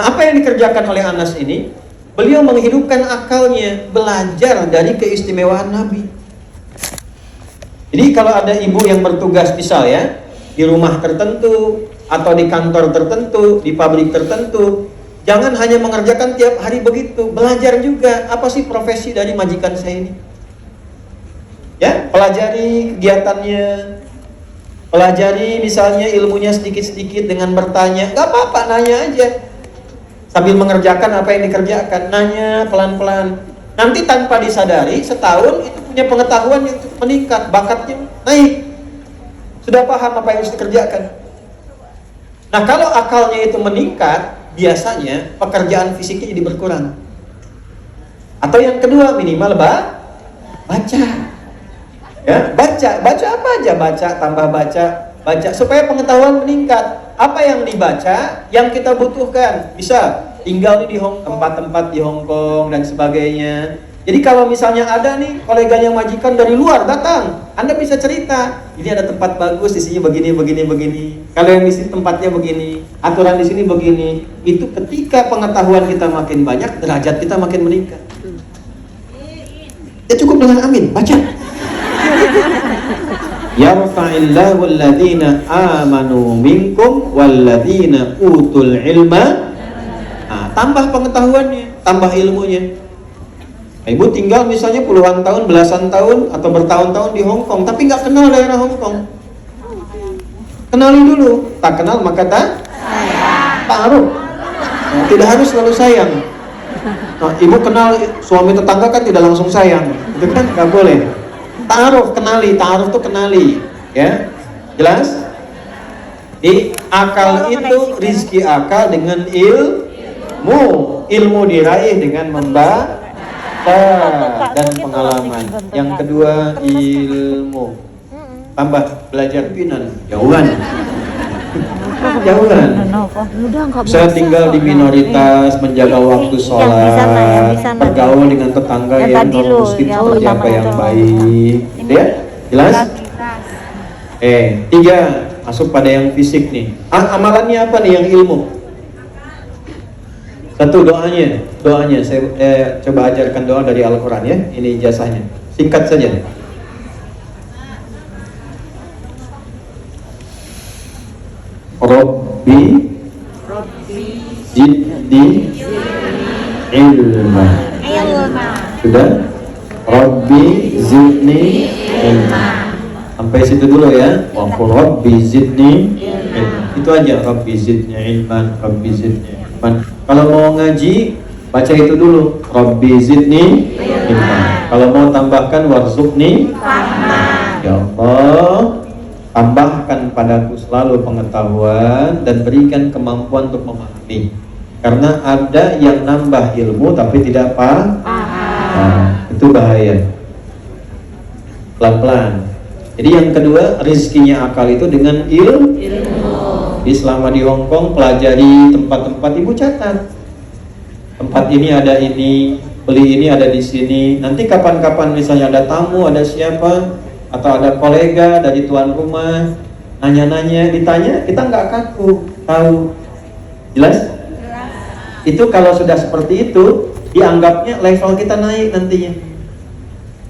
Nah, apa yang dikerjakan oleh Anas ini? Beliau menghidupkan akalnya, belajar dari keistimewaan Nabi. Jadi kalau ada ibu yang bertugas misal ya, di rumah tertentu, atau di kantor tertentu, di pabrik tertentu, jangan hanya mengerjakan tiap hari begitu, belajar juga apa sih profesi dari majikan saya ini. Ya, pelajari kegiatannya, pelajari misalnya ilmunya sedikit-sedikit dengan bertanya, gak apa-apa, nanya aja. Sambil mengerjakan apa yang dikerjakan, nanya pelan-pelan. Nanti tanpa disadari, setahun itu punya pengetahuan yang meningkat, bakatnya naik. Sudah paham apa yang harus dikerjakan. Nah, kalau akalnya itu meningkat, biasanya pekerjaan fisiknya jadi berkurang. Atau yang kedua, minimal baca. Ya, baca apa aja, tambah baca supaya pengetahuan meningkat. Apa yang dibaca, yang kita butuhkan. Bisa tinggal di tempat-tempat di Hong Kong dan sebagainya. Jadi kalau misalnya ada nih koleganya majikan dari luar datang, Anda bisa cerita, ini ada tempat bagus di sini begini. Kalau yang di sini tempatnya begini, aturan di sini begini. Itu ketika pengetahuan kita makin banyak, derajat kita makin meningkat. Ya cukup dengan amin, baca. Yarfa'illahu alladhina amanu minkum walladhina utul ilma. Nah, tambah pengetahuannya, tambah ilmunya. Ibu tinggal misalnya puluhan tahun, belasan tahun, atau bertahun-tahun di Hong Kong, tapi nggak kenal daerah Hong Kong. Kenali dulu. Tak kenal maka ta'aruf. Nah, tidak harus selalu sayang. Nah, ibu kenal suami tetangga kan tidak langsung sayang, itu kan nggak boleh. Ta'aruf, kenali. Ta'aruf tuh kenali, ya. Jelas? Di akal itu rizki akal dengan ilmu. Ilmu diraih dengan membaca dan pengalaman. Yang kedua ilmu. Tambah belajar pinan. Jauhan. Saya tinggal di minoritas, menjaga waktu sholat, bergaul dengan tetangga yang non muslim seperti apa yang baik. Ya, jelas? 3 masuk pada yang fisik nih. Amalannya apa nih yang ilmu? 1 doanya saya coba ajarkan doa dari Al-Quran ya. Ini ijazahnya, singkat saja. Rabbi zidni ilma. Sudah? Rabbi zidni ilma. Sampai situ dulu ya. Wa qul rabbi zidni ilma. Itu aja, Rabbi zidni ilman, Rabbi zidni ilman. Kalau mau ngaji, baca itu dulu, Rabbi zidni ilman. Kalau mau tambahkan warzuqni, ya Allah, tambahkan padaku selalu pengetahuan dan berikan kemampuan untuk memahami. Karena ada yang nambah ilmu tapi tidak paham. Nah, itu bahaya. Pelan-pelan. Jadi yang kedua, rizkinya akal itu dengan ilmu. Jadi selama di Hong Kong, pelajari tempat-tempat, ibu catat. Tempat ini ada ini, beli ini ada di sini. Nanti kapan-kapan misalnya ada tamu, ada siapa, atau ada kolega dari tuan rumah, nanya-nanya, ditanya, kita nggak kaku, tahu. Jelas? Itu kalau sudah seperti itu, dianggapnya level kita naik nantinya.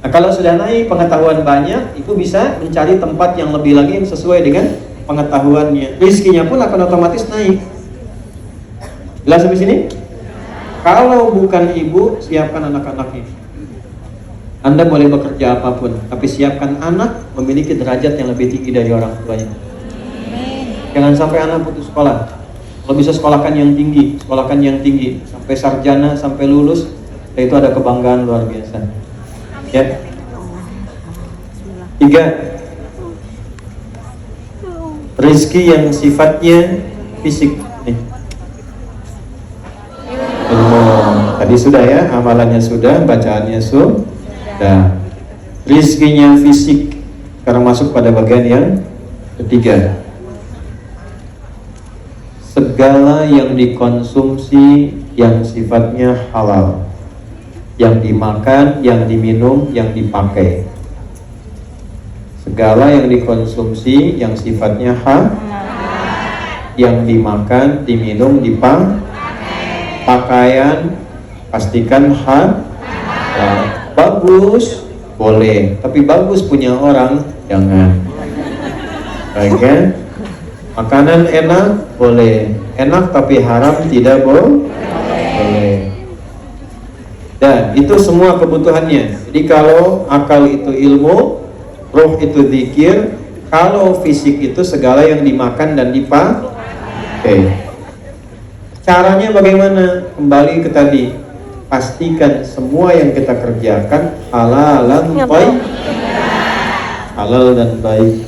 Nah, kalau sudah naik pengetahuan banyak, itu bisa mencari tempat yang lebih lagi yang sesuai dengan pengetahuannya. Rizkinya pun akan otomatis naik. Jelas sampai sini? Kalau bukan ibu, siapkan anak-anaknya. Anda boleh bekerja apapun, tapi siapkan anak memiliki derajat yang lebih tinggi dari orang tuanya. Jangan sampai anak putus sekolah. Kalau bisa sekolahkan yang tinggi, sampai sarjana, sampai lulus, itu ada kebanggaan luar biasa. Ya. 3. Rizki yang sifatnya fisik. Nih. Tadi sudah ya, amalannya sudah, bacaannya sudah. Rizkinya fisik, karena masuk pada bagian yang ketiga. Segala yang dikonsumsi yang sifatnya halal. yang dimakan, yang diminum, yang dipakai. Segala yang dikonsumsi yang sifatnya yang dimakan, diminum, pakaian pastikan bagus boleh, tapi bagus punya orang jangan. Baiknya makanan enak boleh, enak tapi haram tidak boleh. Dan itu semua kebutuhannya. Jadi kalau akal itu ilmu, roh itu zikir, kalau fisik itu segala yang dimakan dan dipakai. Caranya bagaimana? Kembali ke tadi, pastikan semua yang kita kerjakan halal dan baik.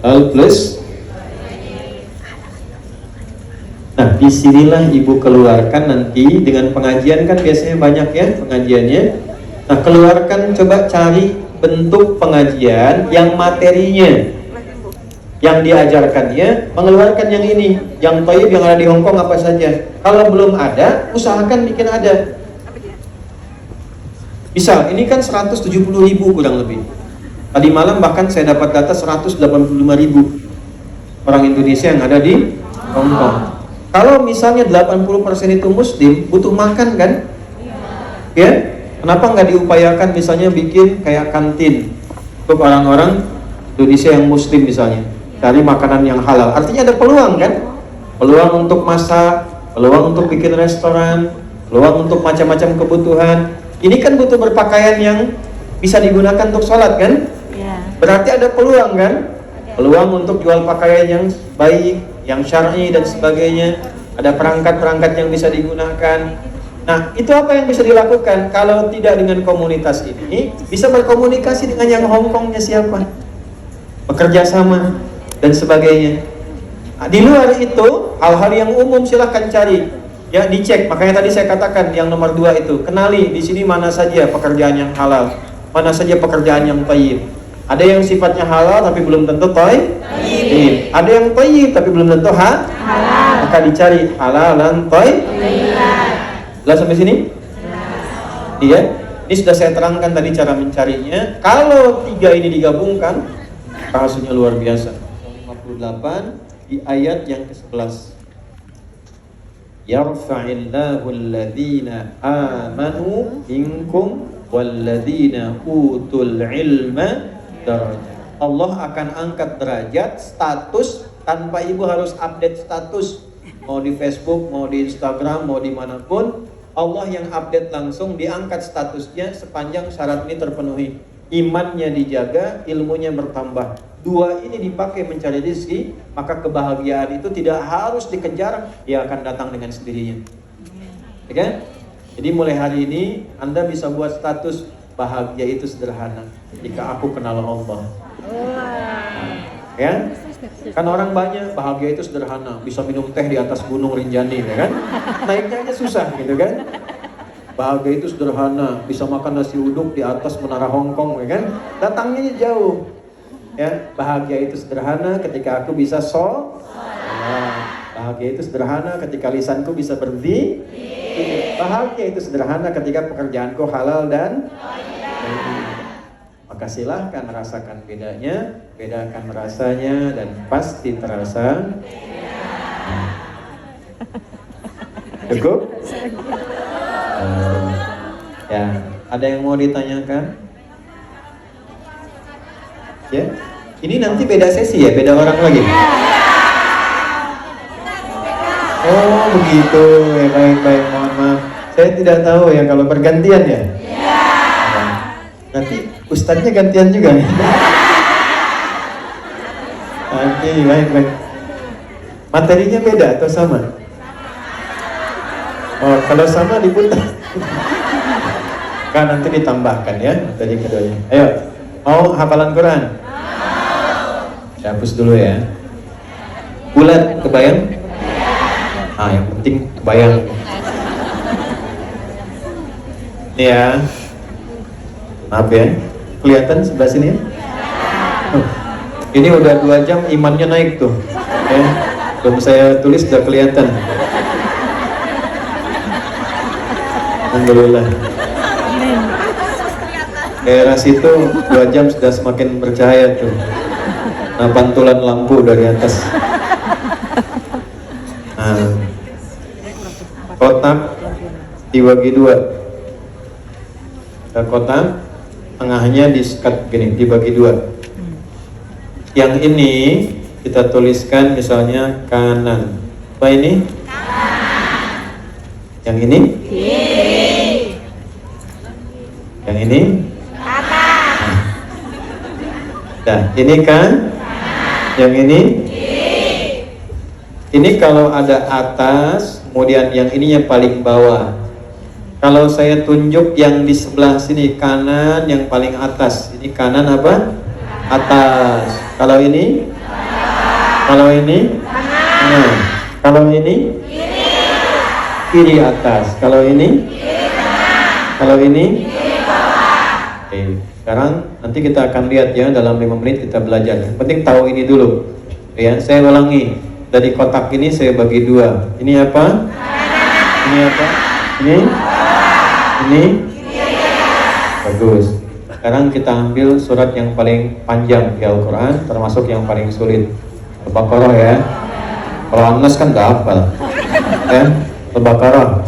Halal plus. Nah, disinilah ibu keluarkan nanti dengan pengajian, kan biasanya banyak ya pengajiannya. Nah, keluarkan, coba cari bentuk pengajian yang materinya, yang diajarkannya mengeluarkan yang ini, yang thayyib yang ada di Hongkong apa saja. Kalau belum ada, usahakan bikin ada. Misal ini kan 170.000 kurang lebih. Tadi malam bahkan saya dapat data 185.000 orang Indonesia yang ada di Hongkong. Kalau misalnya 80% itu muslim, butuh makan kan? Ya, kenapa nggak diupayakan misalnya bikin kayak kantin untuk orang-orang Indonesia yang muslim misalnya, cari makanan yang halal. Artinya ada peluang kan? Peluang untuk masak, peluang untuk bikin restoran, peluang untuk macam-macam kebutuhan. Ini kan butuh berpakaian yang bisa digunakan untuk sholat kan? Berarti ada peluang kan? Peluang untuk jual pakaian yang baik, yang syar'i dan sebagainya. Ada perangkat-perangkat yang bisa digunakan. Nah, itu apa yang bisa dilakukan? Kalau tidak dengan komunitas ini, bisa berkomunikasi dengan yang Hongkongnya siapa? Bekerja sama dan sebagainya. Nah, di luar itu, hal-hal yang umum silahkan cari. Ya, dicek. Makanya tadi saya katakan yang nomor 2 itu, kenali di sini mana saja pekerjaan yang halal, mana saja pekerjaan yang thayyib. Ada yang sifatnya halal tapi belum tentu thayyib. Ada yang thayyib tapi belum tentu halal. Maka dicari halal dan thayyib. Jelas sampai sini? Iya. Ini sudah saya terangkan tadi cara mencarinya. Kalau 3 ini digabungkan, hasilnya luar biasa. 58 di ayat yang ke-11. Yarfa'illahu alladhina amanu minkum walladhina utul ilma darajat. Allah akan angkat derajat, status, tanpa ibu harus update status. Mau di Facebook, mau di Instagram, mau dimanapun, Allah yang update langsung, diangkat statusnya sepanjang syarat ini terpenuhi. Imannya dijaga, ilmunya bertambah. 2 ini dipakai mencari rezeki, maka kebahagiaan itu tidak harus dikejar, dia akan datang dengan sendirinya. Ya kan? Jadi mulai hari ini Anda bisa buat status bahagia itu sederhana jika aku kenal Allah. Ya? Kan orang banyak bahagia itu sederhana, bisa minum teh di atas gunung Rinjani, ya kan? Naiknya aja susah gitu kan? Bahagia itu sederhana, bisa makan nasi uduk di atas menara Hongkong, ya kan? Datangnya jauh. Ya, bahagia itu sederhana ketika aku bisa bahagia itu sederhana ketika lisanku bisa berzikir. Bahagia itu sederhana ketika pekerjaanku halal dan maka silahkan rasakan bedanya, bedakan rasanya dan pasti terasa. Cukup? Ya, ada yang mau ditanyakan? Ya, ini nanti beda sesi ya, beda orang lagi. Oh begitu, ya baik, mohon maaf. Saya tidak tahu ya kalau bergantian ya. Nanti ustadznya gantian juga nih. Nanti baik. Materinya beda atau sama? Oh kalau sama diputar. Kan nanti ditambahkan ya materi keduanya. Ayo, mau hafalan Quran? Saya hapus dulu ya. Bulat, kebayang? Ah, yang penting kebayang. Ini ya. Maaf ya. Kelihatan sebelah sini ya? Ini udah 2 jam imannya naik tuh. Ya. Belum saya tulis udah kelihatan. Alhamdulillah. Daerah situ 2 jam sudah semakin bercahaya tuh. Nah, pantulan lampu dari atas. Nah, kotak dibagi 2. Ada kotak, tengahnya disekat gini, dibagi 2. Yang ini kita tuliskan misalnya kanan. Apa ini? Yang ini? Yang ini? Nah, ini kan? Yang ini? Ini kalau ada atas, kemudian yang ininya paling bawah. Kalau saya tunjuk yang di sebelah sini kanan, yang paling atas. Ini kanan apa? Atas. Kalau ini? Kalau ini? Nah, kalau ini? Kiri atas. Kalau ini? Kalau ini? Oke, sekarang nanti kita akan lihat ya, dalam 5 menit kita belajar. Yang penting tahu ini dulu. Ya, saya ulangi. Dari kotak ini saya bagi 2. Ini apa? Ini apa? Ini? Bagus. Sekarang kita ambil surat yang paling panjang di Al-Quran, termasuk yang paling sulit. Al-Baqarah ya. Kalau An-Nas kan gak hafal. Ya, Al-Baqarah.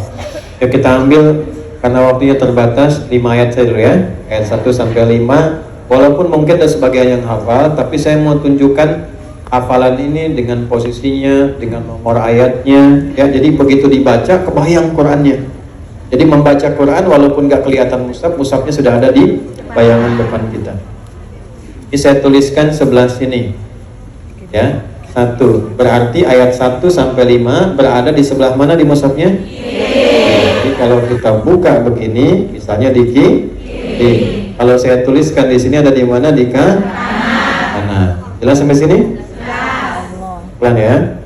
Yuk kita ambil, karena waktunya terbatas, 5 ayat saja dulu ya. Ayat 1 sampai 5. Walaupun mungkin ada sebagian yang hafal, tapi saya mau tunjukkan hafalan ini dengan posisinya, dengan nomor ayatnya. Ya, jadi begitu dibaca, kebayang Qurannya. Jadi membaca Quran walaupun gak kelihatan mushaf, mushafnya sudah ada di bayangan depan kita. Ini saya tuliskan sebelah sini. Ya, 1. Berarti ayat 1 sampai 5 berada di sebelah mana di mushafnya? Jadi kalau kita buka begini, misalnya di kiri. Kalau saya tuliskan di sini ada di mana? Di kanan. Jelas sampai sini? Pelan ya.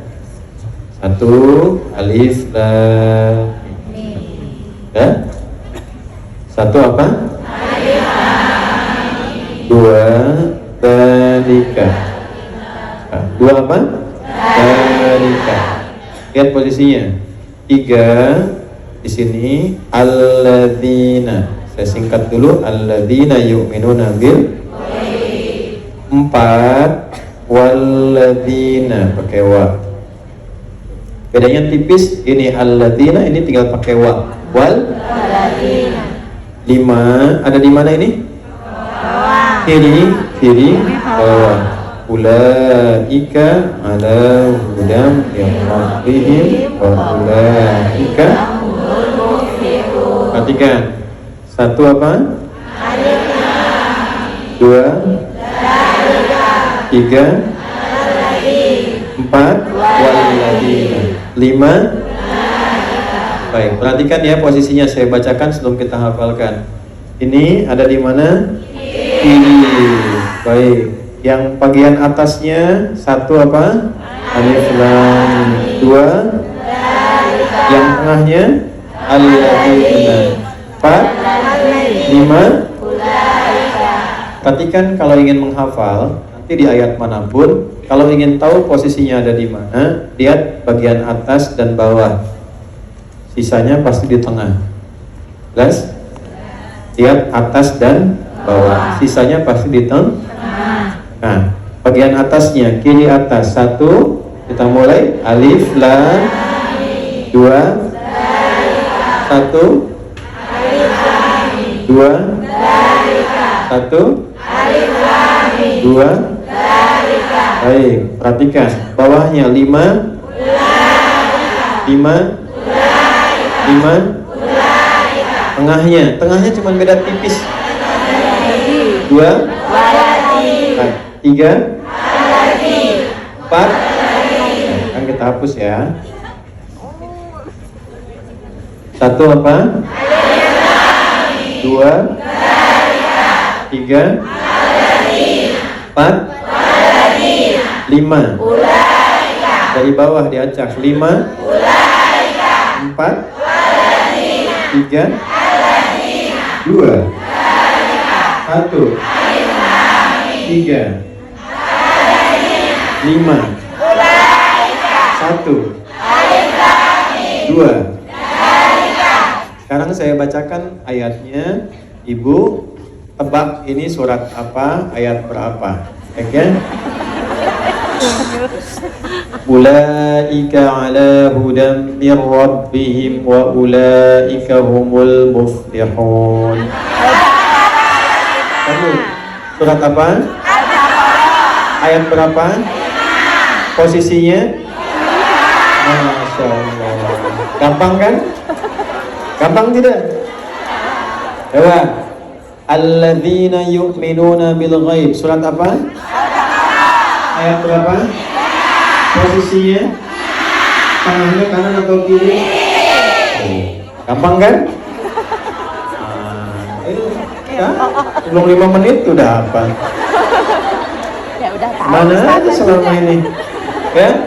1 alif lam. Ya? 1 apa? 2 dalika. 2 apa? Dalika. Lihat posisinya. 3 di sini alladzina. Saya singkat dulu, alladzina yu'minuna bil. 4 walladzina pakai wa. Bedanya tipis, ini alladzina, ini tinggal pakai wa. Wal 5 ada di mana ini? Kiri bawah. Ulaika ala hudam min rabbihim wa ulaika. Perhatikan. 1 apa? 2 3 4 walladzina. 5. Baik, perhatikan ya posisinya, saya bacakan sebelum kita hafalkan. Ini ada di mana? Kiri. Baik. Yang bagian atasnya 1 apa? Alif lam. 2. Yang tengahnya alladzina. 4 5. Perhatikan kalau ingin menghafal nanti di ayat manapun, kalau ingin tahu posisinya ada di mana, lihat bagian atas dan bawah. Sisanya pasti di tengah. Jelas? Lihat atas dan bawah. Sisanya pasti di tengah. Nah, bagian atasnya kiri atas 1. Kita mulai alif lam. 2 1 2 1 2. Baik, perhatikan bawahnya 5 tengahnya cuma beda tipis. 2 3 4. Kan kita hapus ya. 1 apa? 2 3 4 5. Dari bawah diacak 5 4 3 2 5 1 3 5 1 2 Sekarang saya bacakan ayatnya, Ibu tebak ini surat apa, ayat berapa. Oke? Ulaika ala hudam mir rabbihim wa ulaika humul muflihun. Kamu surat apa? Ayat berapa? Posisinya? Masya Allah. Gampang kan? Gampang tidak? Coba. Alladzina yu'minuna bil ghaib. Surat apa? Ayat berapa? Posisinya? Tangannya kanan atau kiri? Gampang kan? Belum 5 menit udah apa? Ya udah tahu. Mana aja selama ini? Ya?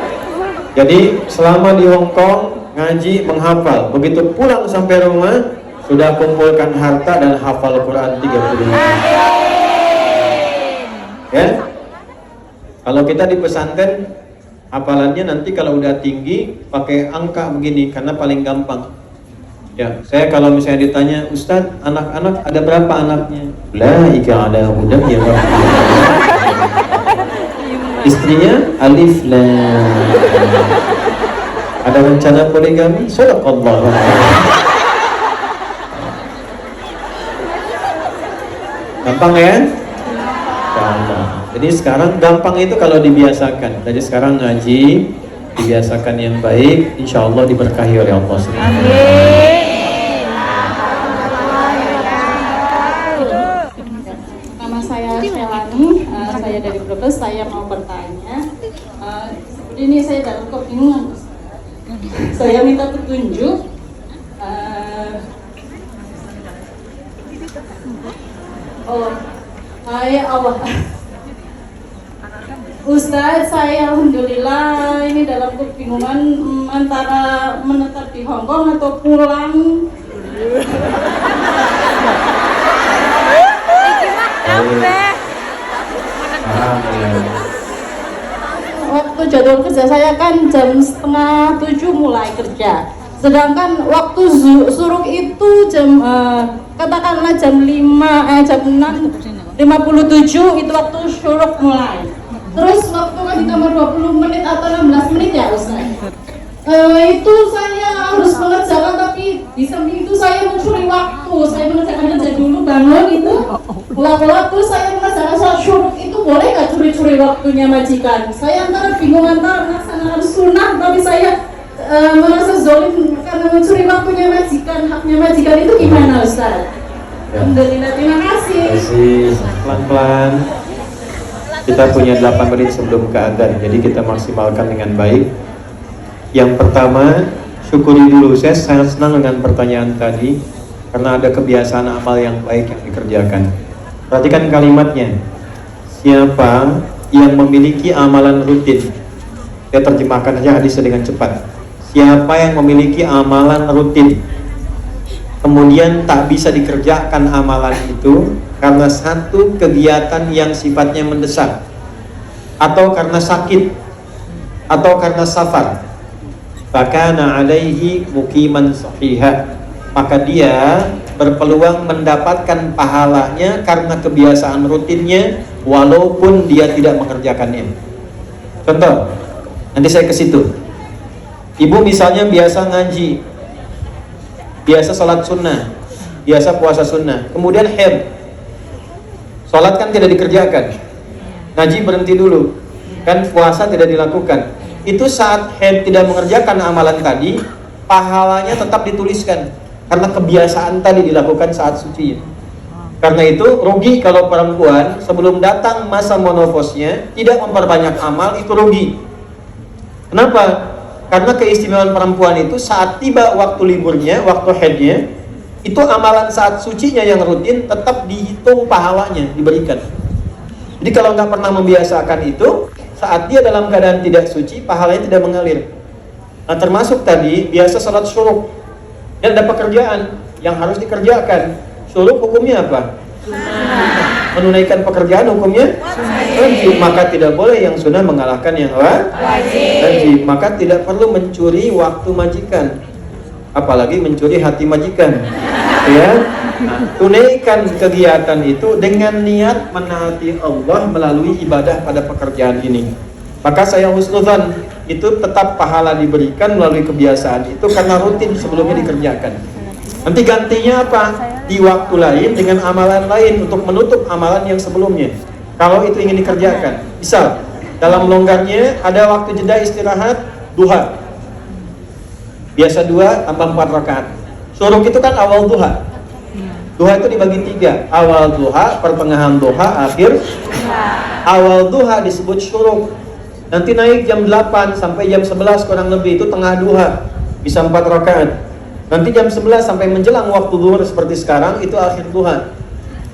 Jadi selama di Hong Kong ngaji menghafal, begitu pulang sampai rumah sudah kumpulkan harta dan hafal Quran 35. Ya? Kalau kita di pesantren hafalannya nanti kalau udah tinggi pakai angka begini karena paling gampang. Ya, saya kalau misalnya ditanya, Ustadz, anak-anak ada berapa anaknya? La ika ada hudam ya Rabbi. Istrinya alif lam. Ada rencana poligami? Sadaqallah. Gampang ya? Gampang. Jadi sekarang gampang itu kalau dibiasakan. Jadi sekarang ngaji dibiasakan yang baik, insya Allah diberkahi oleh Allah Subhanahu wa Ta'ala. Nama saya Shelani, saya dari Brebes. Saya mau bertanya. Ini saya dalam kebingungan. Saya minta petunjuk. Allah. Ustaz, saya alhamdulillah ini dalam kebingungan antara menetap di Hong Kong atau pulang. Waktu jadwal kerja saya kan jam 6:30 mulai kerja. Sedangkan waktu suruk itu jam katakanlah jam 6:57 itu waktu suruk mulai. Terus waktu kan ditambah 20 menit atau 16 menit ya Ustaz. Itu saya harus mengerjakan, tapi di samping itu saya mencuri waktu. Saya mengerjakan kerja dulu, bangun itu pulang-pulang, terus saya mengerjakan sholat syuruk. Itu boleh gak curi-curi waktunya majikan? Saya antara bingung antara melaksanakan sunnah, tapi saya merasa zolim karena mencuri waktunya majikan. Haknya majikan itu gimana Ustaz? Alhamdulillah, terima kasih. Pelan-pelan. Kita punya 8 menit sebelum keadaan, jadi kita maksimalkan dengan baik. Yang pertama, syukuri dulu. Saya sangat senang dengan pertanyaan tadi karena ada kebiasaan amal yang baik yang dikerjakan. Perhatikan kalimatnya. Siapa yang memiliki amalan rutin? Saya terjemahkan saja hadisnya dengan cepat. Siapa yang memiliki amalan rutin kemudian tak bisa dikerjakan amalan itu karena satu kegiatan yang sifatnya mendesak, atau karena sakit, atau karena safar, fakana alaihi muqiman sahihah, maka dia berpeluang mendapatkan pahalanya karena kebiasaan rutinnya walaupun dia tidak mengerjakannya. Contoh, nanti saya ke situ. Ibu misalnya biasa ngaji, biasa sholat sunnah, biasa puasa sunnah, kemudian haid. Sholat kan tidak dikerjakan, ngaji berhenti dulu, kan puasa tidak dilakukan. Itu saat haid tidak mengerjakan amalan tadi, pahalanya tetap dituliskan karena kebiasaan tadi dilakukan saat suci. Karena itu rugi kalau perempuan sebelum datang masa menopausnya tidak memperbanyak amal, itu rugi. Kenapa? Karena keistimewaan perempuan itu saat tiba waktu liburnya, waktu haidnya, itu amalan saat sucinya yang rutin tetap dihitung pahalanya, diberikan. Jadi kalau nggak pernah membiasakan itu, saat dia dalam keadaan tidak suci, pahalanya tidak mengalir. Nah termasuk tadi, biasa sholat syuruk, dan ada pekerjaan yang harus dikerjakan. Syuruk hukumnya apa? Menunaikan pekerjaan hukumnya wajib, maka tidak boleh yang sunnah mengalahkan yang wajib. Maka tidak perlu mencuri waktu majikan. apalagi mencuri hati majikan. Ya, nah, tunaikan kegiatan itu dengan niat menaati Allah melalui ibadah pada pekerjaan ini. Maka saya husnudzan itu tetap pahala diberikan melalui kebiasaan itu karena rutin sebelumnya dikerjakan. Nanti gantinya apa? Di waktu lain dengan amalan lain untuk menutup amalan yang sebelumnya. Kalau itu ingin dikerjakan, misal dalam longgarnya ada waktu jeda istirahat duha. Biasa 2 tambah 4 rakaat. Syuruk itu kan awal duha. Duha itu dibagi 3. Awal duha, pertengahan duha, akhir. Awal duha disebut syuruk. Nanti naik jam 8 sampai jam 11 kurang lebih itu tengah duha. Bisa 4 rakaat. Nanti jam 11 sampai menjelang waktu zuhur seperti sekarang itu akhir duha.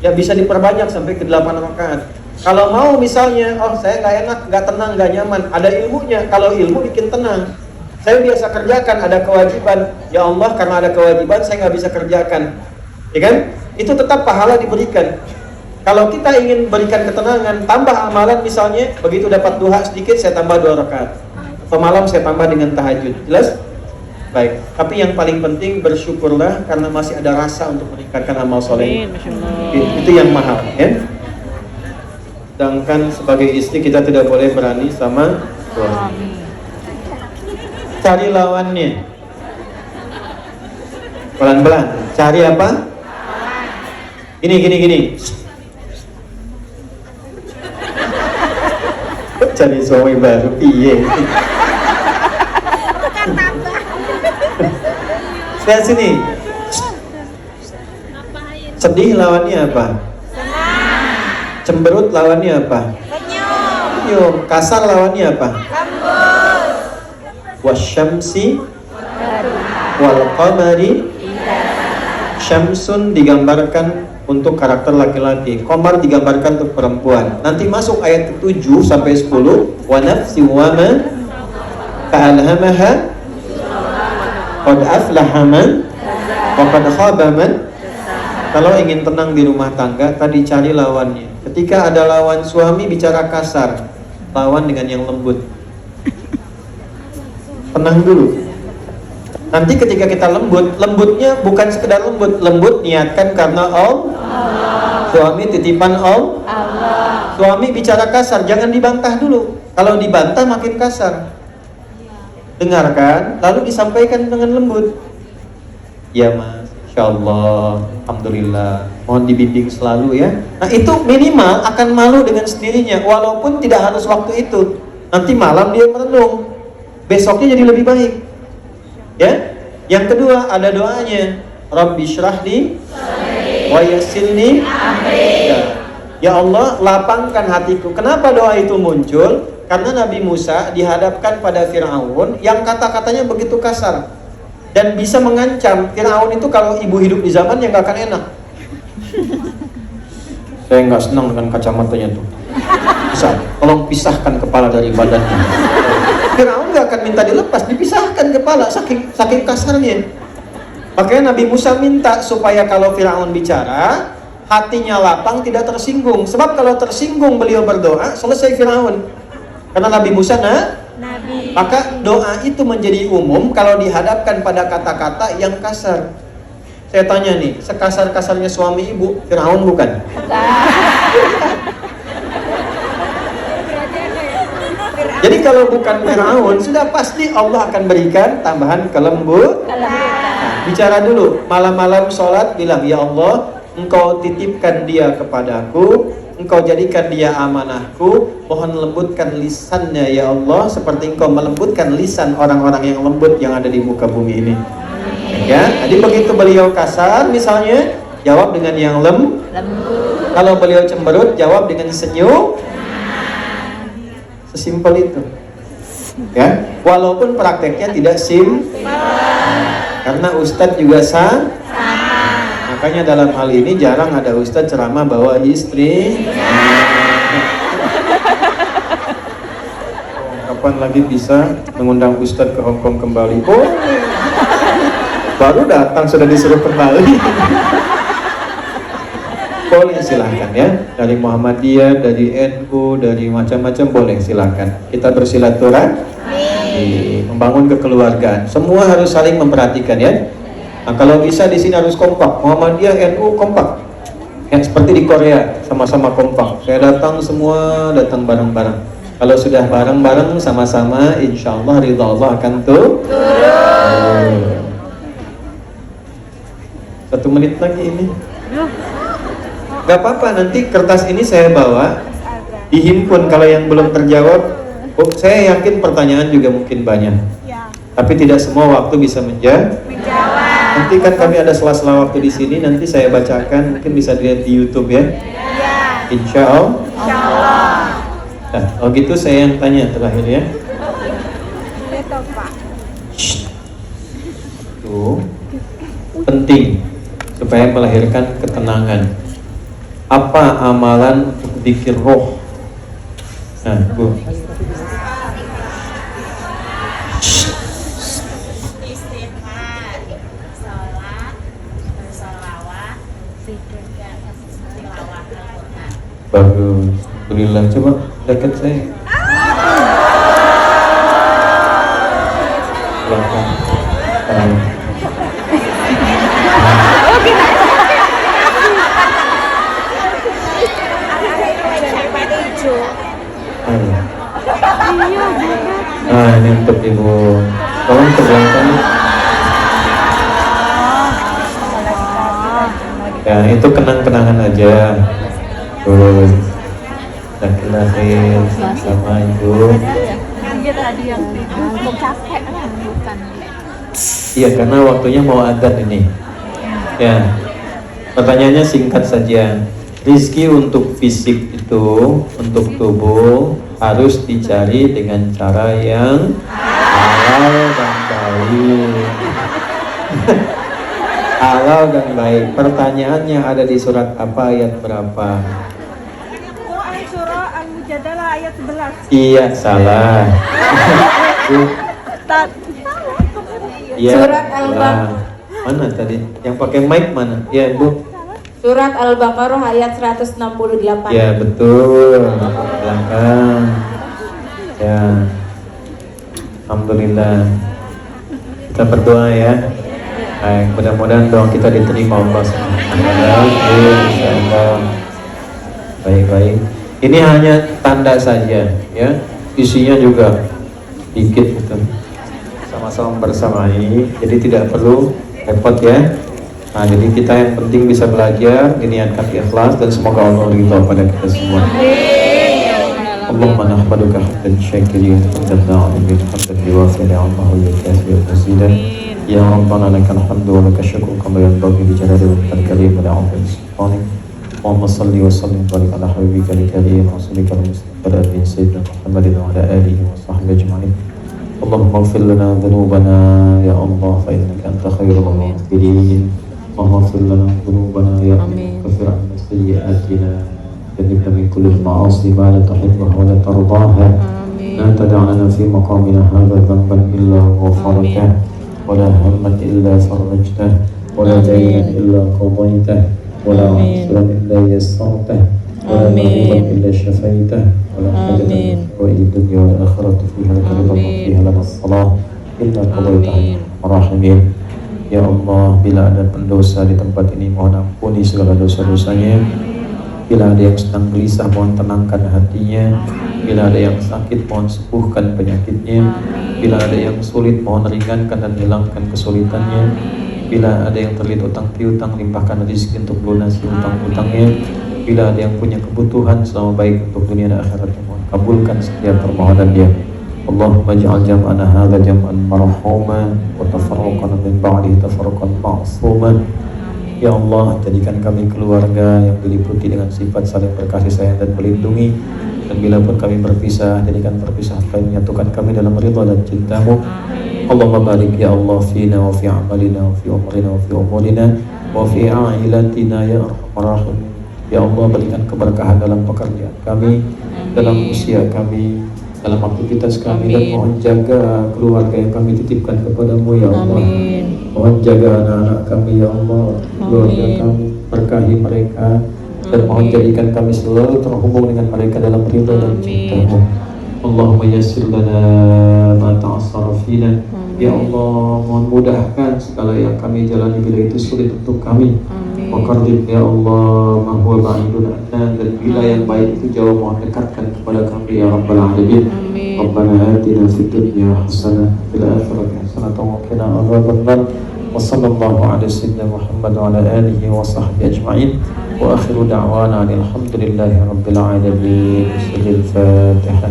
Ya bisa diperbanyak sampai ke 8 rakaat. Kalau mau misalnya, oh saya nggak enak, nggak tenang, nggak nyaman, ada ilmunya. Kalau ilmu bikin tenang. Saya biasa kerjakan, ada kewajiban. Ya Allah, karena ada kewajiban, saya nggak bisa kerjakan. Ya kan? Itu tetap pahala diberikan. Kalau kita ingin berikan ketenangan, tambah amalan misalnya, begitu dapat duha sedikit, saya tambah 2 rakaat. Pemalam saya tambah dengan tahajud. Jelas? Baik. Tapi yang paling penting bersyukurlah karena masih ada rasa untuk meningkatkan amal soleh. Itu yang mahal. Ya? Sedangkan sebagai istri kita tidak boleh berani sama suami. Cari lawannya. Pelan-pelan. Cari apa? Gini. Cari suami baru. Iya. Lihat sini. Sedih lawannya apa? Cemberut lawannya apa? Senyum. Kasar lawannya apa? Wasyamsi wal qamari. Syamsun digambarkan untuk karakter laki-laki, qamar digambarkan untuk perempuan. Nanti masuk ayat 7 sampai 10, wa nafsi wa ma fa'alhamaha qad aflaha man wa qad khaba man. Kalau ingin tenang di rumah tangga, tadi cari lawannya. Ketika ada lawan suami bicara kasar, lawan dengan yang lembut. Tenang dulu. Nanti ketika kita lembut, lembutnya bukan sekedar lembut niatkan karena Allah. Suami titipan Allah. Suami bicara kasar, jangan dibantah dulu. Kalau dibantah makin kasar. Dengarkan, lalu disampaikan dengan lembut. Ya mas, insyaallah, alhamdulillah, mohon dibimbing selalu ya. Nah itu minimal akan malu dengan sendirinya, walaupun tidak harus waktu itu. Nanti malam dia merenung, besoknya jadi lebih baik. Ya, yang kedua ada doanya. Rabbi syrahli wa yassirli amri. Ya Allah, lapangkan hatiku. Kenapa doa itu muncul? Karena Nabi Musa dihadapkan pada Fir'aun yang kata-katanya begitu kasar dan bisa mengancam. Fir'aun itu kalau ibu hidup di zaman yang gak akan enak. Saya nggak senang dengan kacamatanya tuh. Bisa, tolong pisahkan kepala dari badannya. Fir'aun gak akan minta dilepas, dipisahkan kepala, saking kasarnya. Makanya Nabi Musa minta supaya kalau Fir'aun bicara, hatinya lapang, tidak tersinggung. Sebab kalau tersinggung beliau berdoa, selesai Fir'aun. Karena Nabi Musa Nabi. Maka doa itu menjadi umum kalau dihadapkan pada kata-kata yang kasar. Saya tanya nih, sekasar-kasarnya suami ibu, Fir'aun bukan? Jadi kalau bukan Fir'aun, sudah pasti Allah akan berikan tambahan kelembutan. Nah, bicara dulu, malam-malam sholat bilang, ya Allah, Engkau titipkan dia kepadaku, Engkau jadikan dia amanahku, mohon lembutkan lisannya ya Allah, seperti Engkau melembutkan lisan orang-orang yang lembut yang ada di muka bumi ini. Ya, jadi begitu beliau kasar misalnya, jawab dengan yang lembut. Kalau beliau cemberut, jawab dengan senyum. Sesimpel itu, ya. Walaupun prakteknya tidak karena ustadz juga makanya dalam hal ini jarang ada ustadz ceramah bawa istri. Kapan lagi bisa mengundang ustadz ke Hongkong kembali? Oh, baru datang sudah disuruh kembali. Boleh silahkan ya, dari Muhammadiyah, dari NU, dari macam-macam boleh silahkan. Kita bersilaturahmi. membangun kekeluargaan. Semua harus saling memperhatikan ya. Nah, kalau bisa di sini harus kompak. Muhammadiyah NU kompak. Ya, seperti di Korea sama-sama kompak. Saya datang semua datang bareng-bareng. Kalau sudah bareng-bareng sama-sama, insya Allah ridha Allah akan turun. 1 menit lagi ini. Gak apa-apa, nanti kertas ini saya bawa dihimpun. Kalau yang belum terjawab, saya yakin pertanyaan juga mungkin banyak. Tapi tidak semua waktu bisa menjawab. Nanti kan kami ada sela-sela waktu di sini, nanti saya bacakan, mungkin bisa dilihat di YouTube ya. Insya Allah. Nah, kalau gitu saya yang tanya terakhir ya. Tuh, penting supaya melahirkan ketenangan. Apa amalan untuk zikir roh? Nah, Bu. Istighfar, sholat, bersolawat, tilawah Al-Quran. Bagus. Alhamdulillah. Coba dekat saya. Silakan. Ini untuk Ibu. Tolong ke belakang. Ya, itu kenang-kenangan aja. Tuh. Laki-laki sama Ibu. Iya, karena waktunya mau adzan ini. Ya. Pertanyaannya singkat saja. Rizki untuk fisik itu, untuk tubuh harus dicari dengan cara yang halal dan baik. Halal dan baik. Pertanyaannya ada di surat apa, ayat berapa? Surah Al-Mujadalah ayat 11. Iya, salah. Iya, Surat Al-Baqarah. Mana tadi? Yang pakai mic mana? Ya, Bu. Surat Al-Baqarah ayat 168. Ya, betul. Belakang. Ya. Alhamdulillah. Kita berdoa ya. Baik, mudah-mudahan doa kita diterima Allah SWT. Baik-baik. Ini hanya tanda saja ya. Isinya juga dikit gitu. Sama-sama bersamai. Jadi tidak perlu repot ya. Nah, jadi kita yang penting bisa belajar, diniatkan ikhlas, dan semoga Allah ridha pada kita semua. Allahumma nahmaduka hamdan syakirin, hamdan na'imin, hamdan yuwafi ni'amahu wa yukafi mazidan. Ya Rabbana lakal hamdu wa lakal syukru kama yanbaghi li jalali wajhikal karim wa li'azimi sultanik. Allahumma salli wa sallim wa barik ala habibika al-karim wa rasulika al-mustafa sayyidina Muhammadin wa ala alihi wa sahbihi ajma'in. Allahumma ighfir lana dhunubana ya Allah fa innaka anta khairul ghafirin. اللهم اغفر لنا ذنوبنا يا رب وكفر عنا سيئاتنا وجنبنا من كل المعاصي ما لا تحبها ولا ترضاها لا تدع لنا في مقامنا هذا ذنبا الا غفرته ولا هما الا فرجته ولا دينا الا قضيته ولا عسرا الا يسرته ولا مريضا الا شفيته ولا حاجه من حوائج الدنيا والاخره فيها لك رضا وفيها لنا الصلاه الا قضيتها يا ارحم الراحمين. Ya Allah, bila ada pendosa di tempat ini, mohon ampuni segala dosa-dosanya. Bila ada yang sedang gelisah, mohon tenangkan hatinya. Bila ada yang sakit, mohon sembuhkan penyakitnya. Bila ada yang sulit, mohon ringankan dan hilangkan kesulitannya. Bila ada yang terlilit utang piutang, limpahkan rezeki untuk lunasi utang-utangnya. Bila ada yang punya kebutuhan selama baik untuk dunia dan akhirat, mohon kabulkan setiap permohonan dia. Allahumma ij'al jam'ana hadza jam'an marhuma wa tafarraqana min ba'dihi tafarruqan ma'suma. Ya Allah, jadikan kami keluarga yang diliputi dengan sifat saling berkasih sayang dan melindungi. Dan bila pun kami berpisah, jadikan perpisahan kami menyatukan kami dalam ridha dan cinta-Mu. Allahumma barik ya Allah fina wa fi amalina wa fi umrina wa fi umurina wa fi a'ilatina ya arhamar rahimin. Ya Allah, berikan keberkahan dalam pekerjaan kami, dalam usia kami, dalam aktivitas kami. Amin. Dan mohon jaga keluarga yang kami titipkan kepadamu ya Allah. Amin. Mohon jaga anak-anak kami ya Allah, keluarga kami, berkahi mereka. Dan mohon jadikan kami selalu terhubung dengan mereka dalam ridha dan cinta-Mu. Allahumma yassir lana ma ta'assara fina. Ya Allah, mohon mudahkan segala yang kami jalani bila itu sulit untuk kami. Wa qarrib ya Allah ma huwa ba'idun anna, dan bila yang baik itu jauh, mohon dekatkan kepada kami ya rabbal alamin. Rabbana atina fid dunya hasanah fil akhirati hasanah wa qina adzabannar. Wa sallallahu ala sayyidina Muhammad wa ala alihi wa sahbihi ajma'in. Wa akhiru da'wana alhamdulillahi rabbil alamin. Al-Fatihah.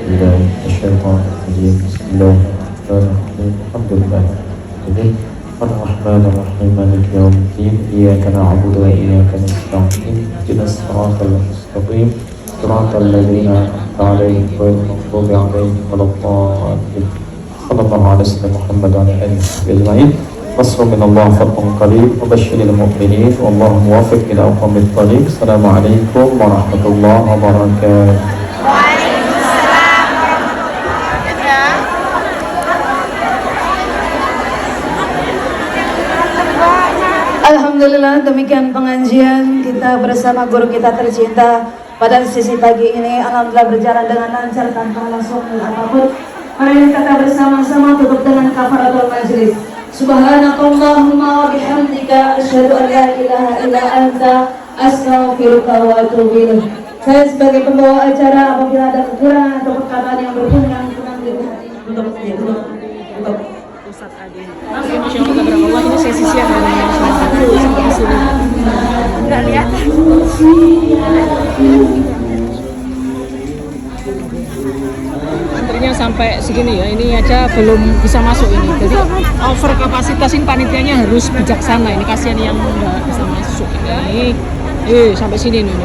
Bismillahirrahmanirrahim. Bismillahirrahmanirrahim. Alhamdulillahirrahmanirrahim. Ar-Rahmanir-Rahim. Maliki yaumiddin. Iyyaka na'budu wa iyyaka nasta'in. Ihdinas siratal mustaqim. Siratal ladzina an'amta 'alaihim ghairil maghdubi 'alaihim waladdallin. Sallallahu alaihi wasallam Muhammad wa ala alihi ajma'in. Wasra minallah fatun qarib wa basyiril mu'minin wallahu muwaffiq ila aqwamit thariq. Assalamualaikum warahmatullahi wabarakatuh. Alhamdulillah, demikian pengajian kita bersama guru kita tercinta pada sesi pagi ini. Alhamdulillah berjalan dengan lancar tanpa langsung apapun. Mari kita bersama-sama tutup dengan kafaratul majlis. Subhanakallahumma wa bihamdika asyhadu an la ilaha illa anta astaghfiruka wa atubu ilaik. Saya sebagai pembawa acara, apabila ada kekurangan atau perkataan yang berhubungan dengan hati untuk Ustadz Adi. Masya Allah, tabarakallah, ini sesi siang Nggak lihat. Antrinya sampai segini ya, ini aja belum bisa masuk ini. Jadi over kapasitas ini, panitianya harus bijaksana. Ini kasihan yang nggak bisa masuk ini. Sampai sini nih.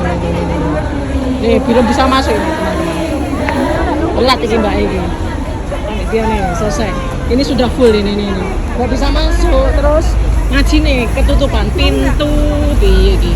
Belum bisa masuk ini teman-teman. Telat ini mbak ini. Panitia nih selesai. Ini sudah full ini. Nggak bisa masuk, terus ngaji nih ketutupan pintu piye iki.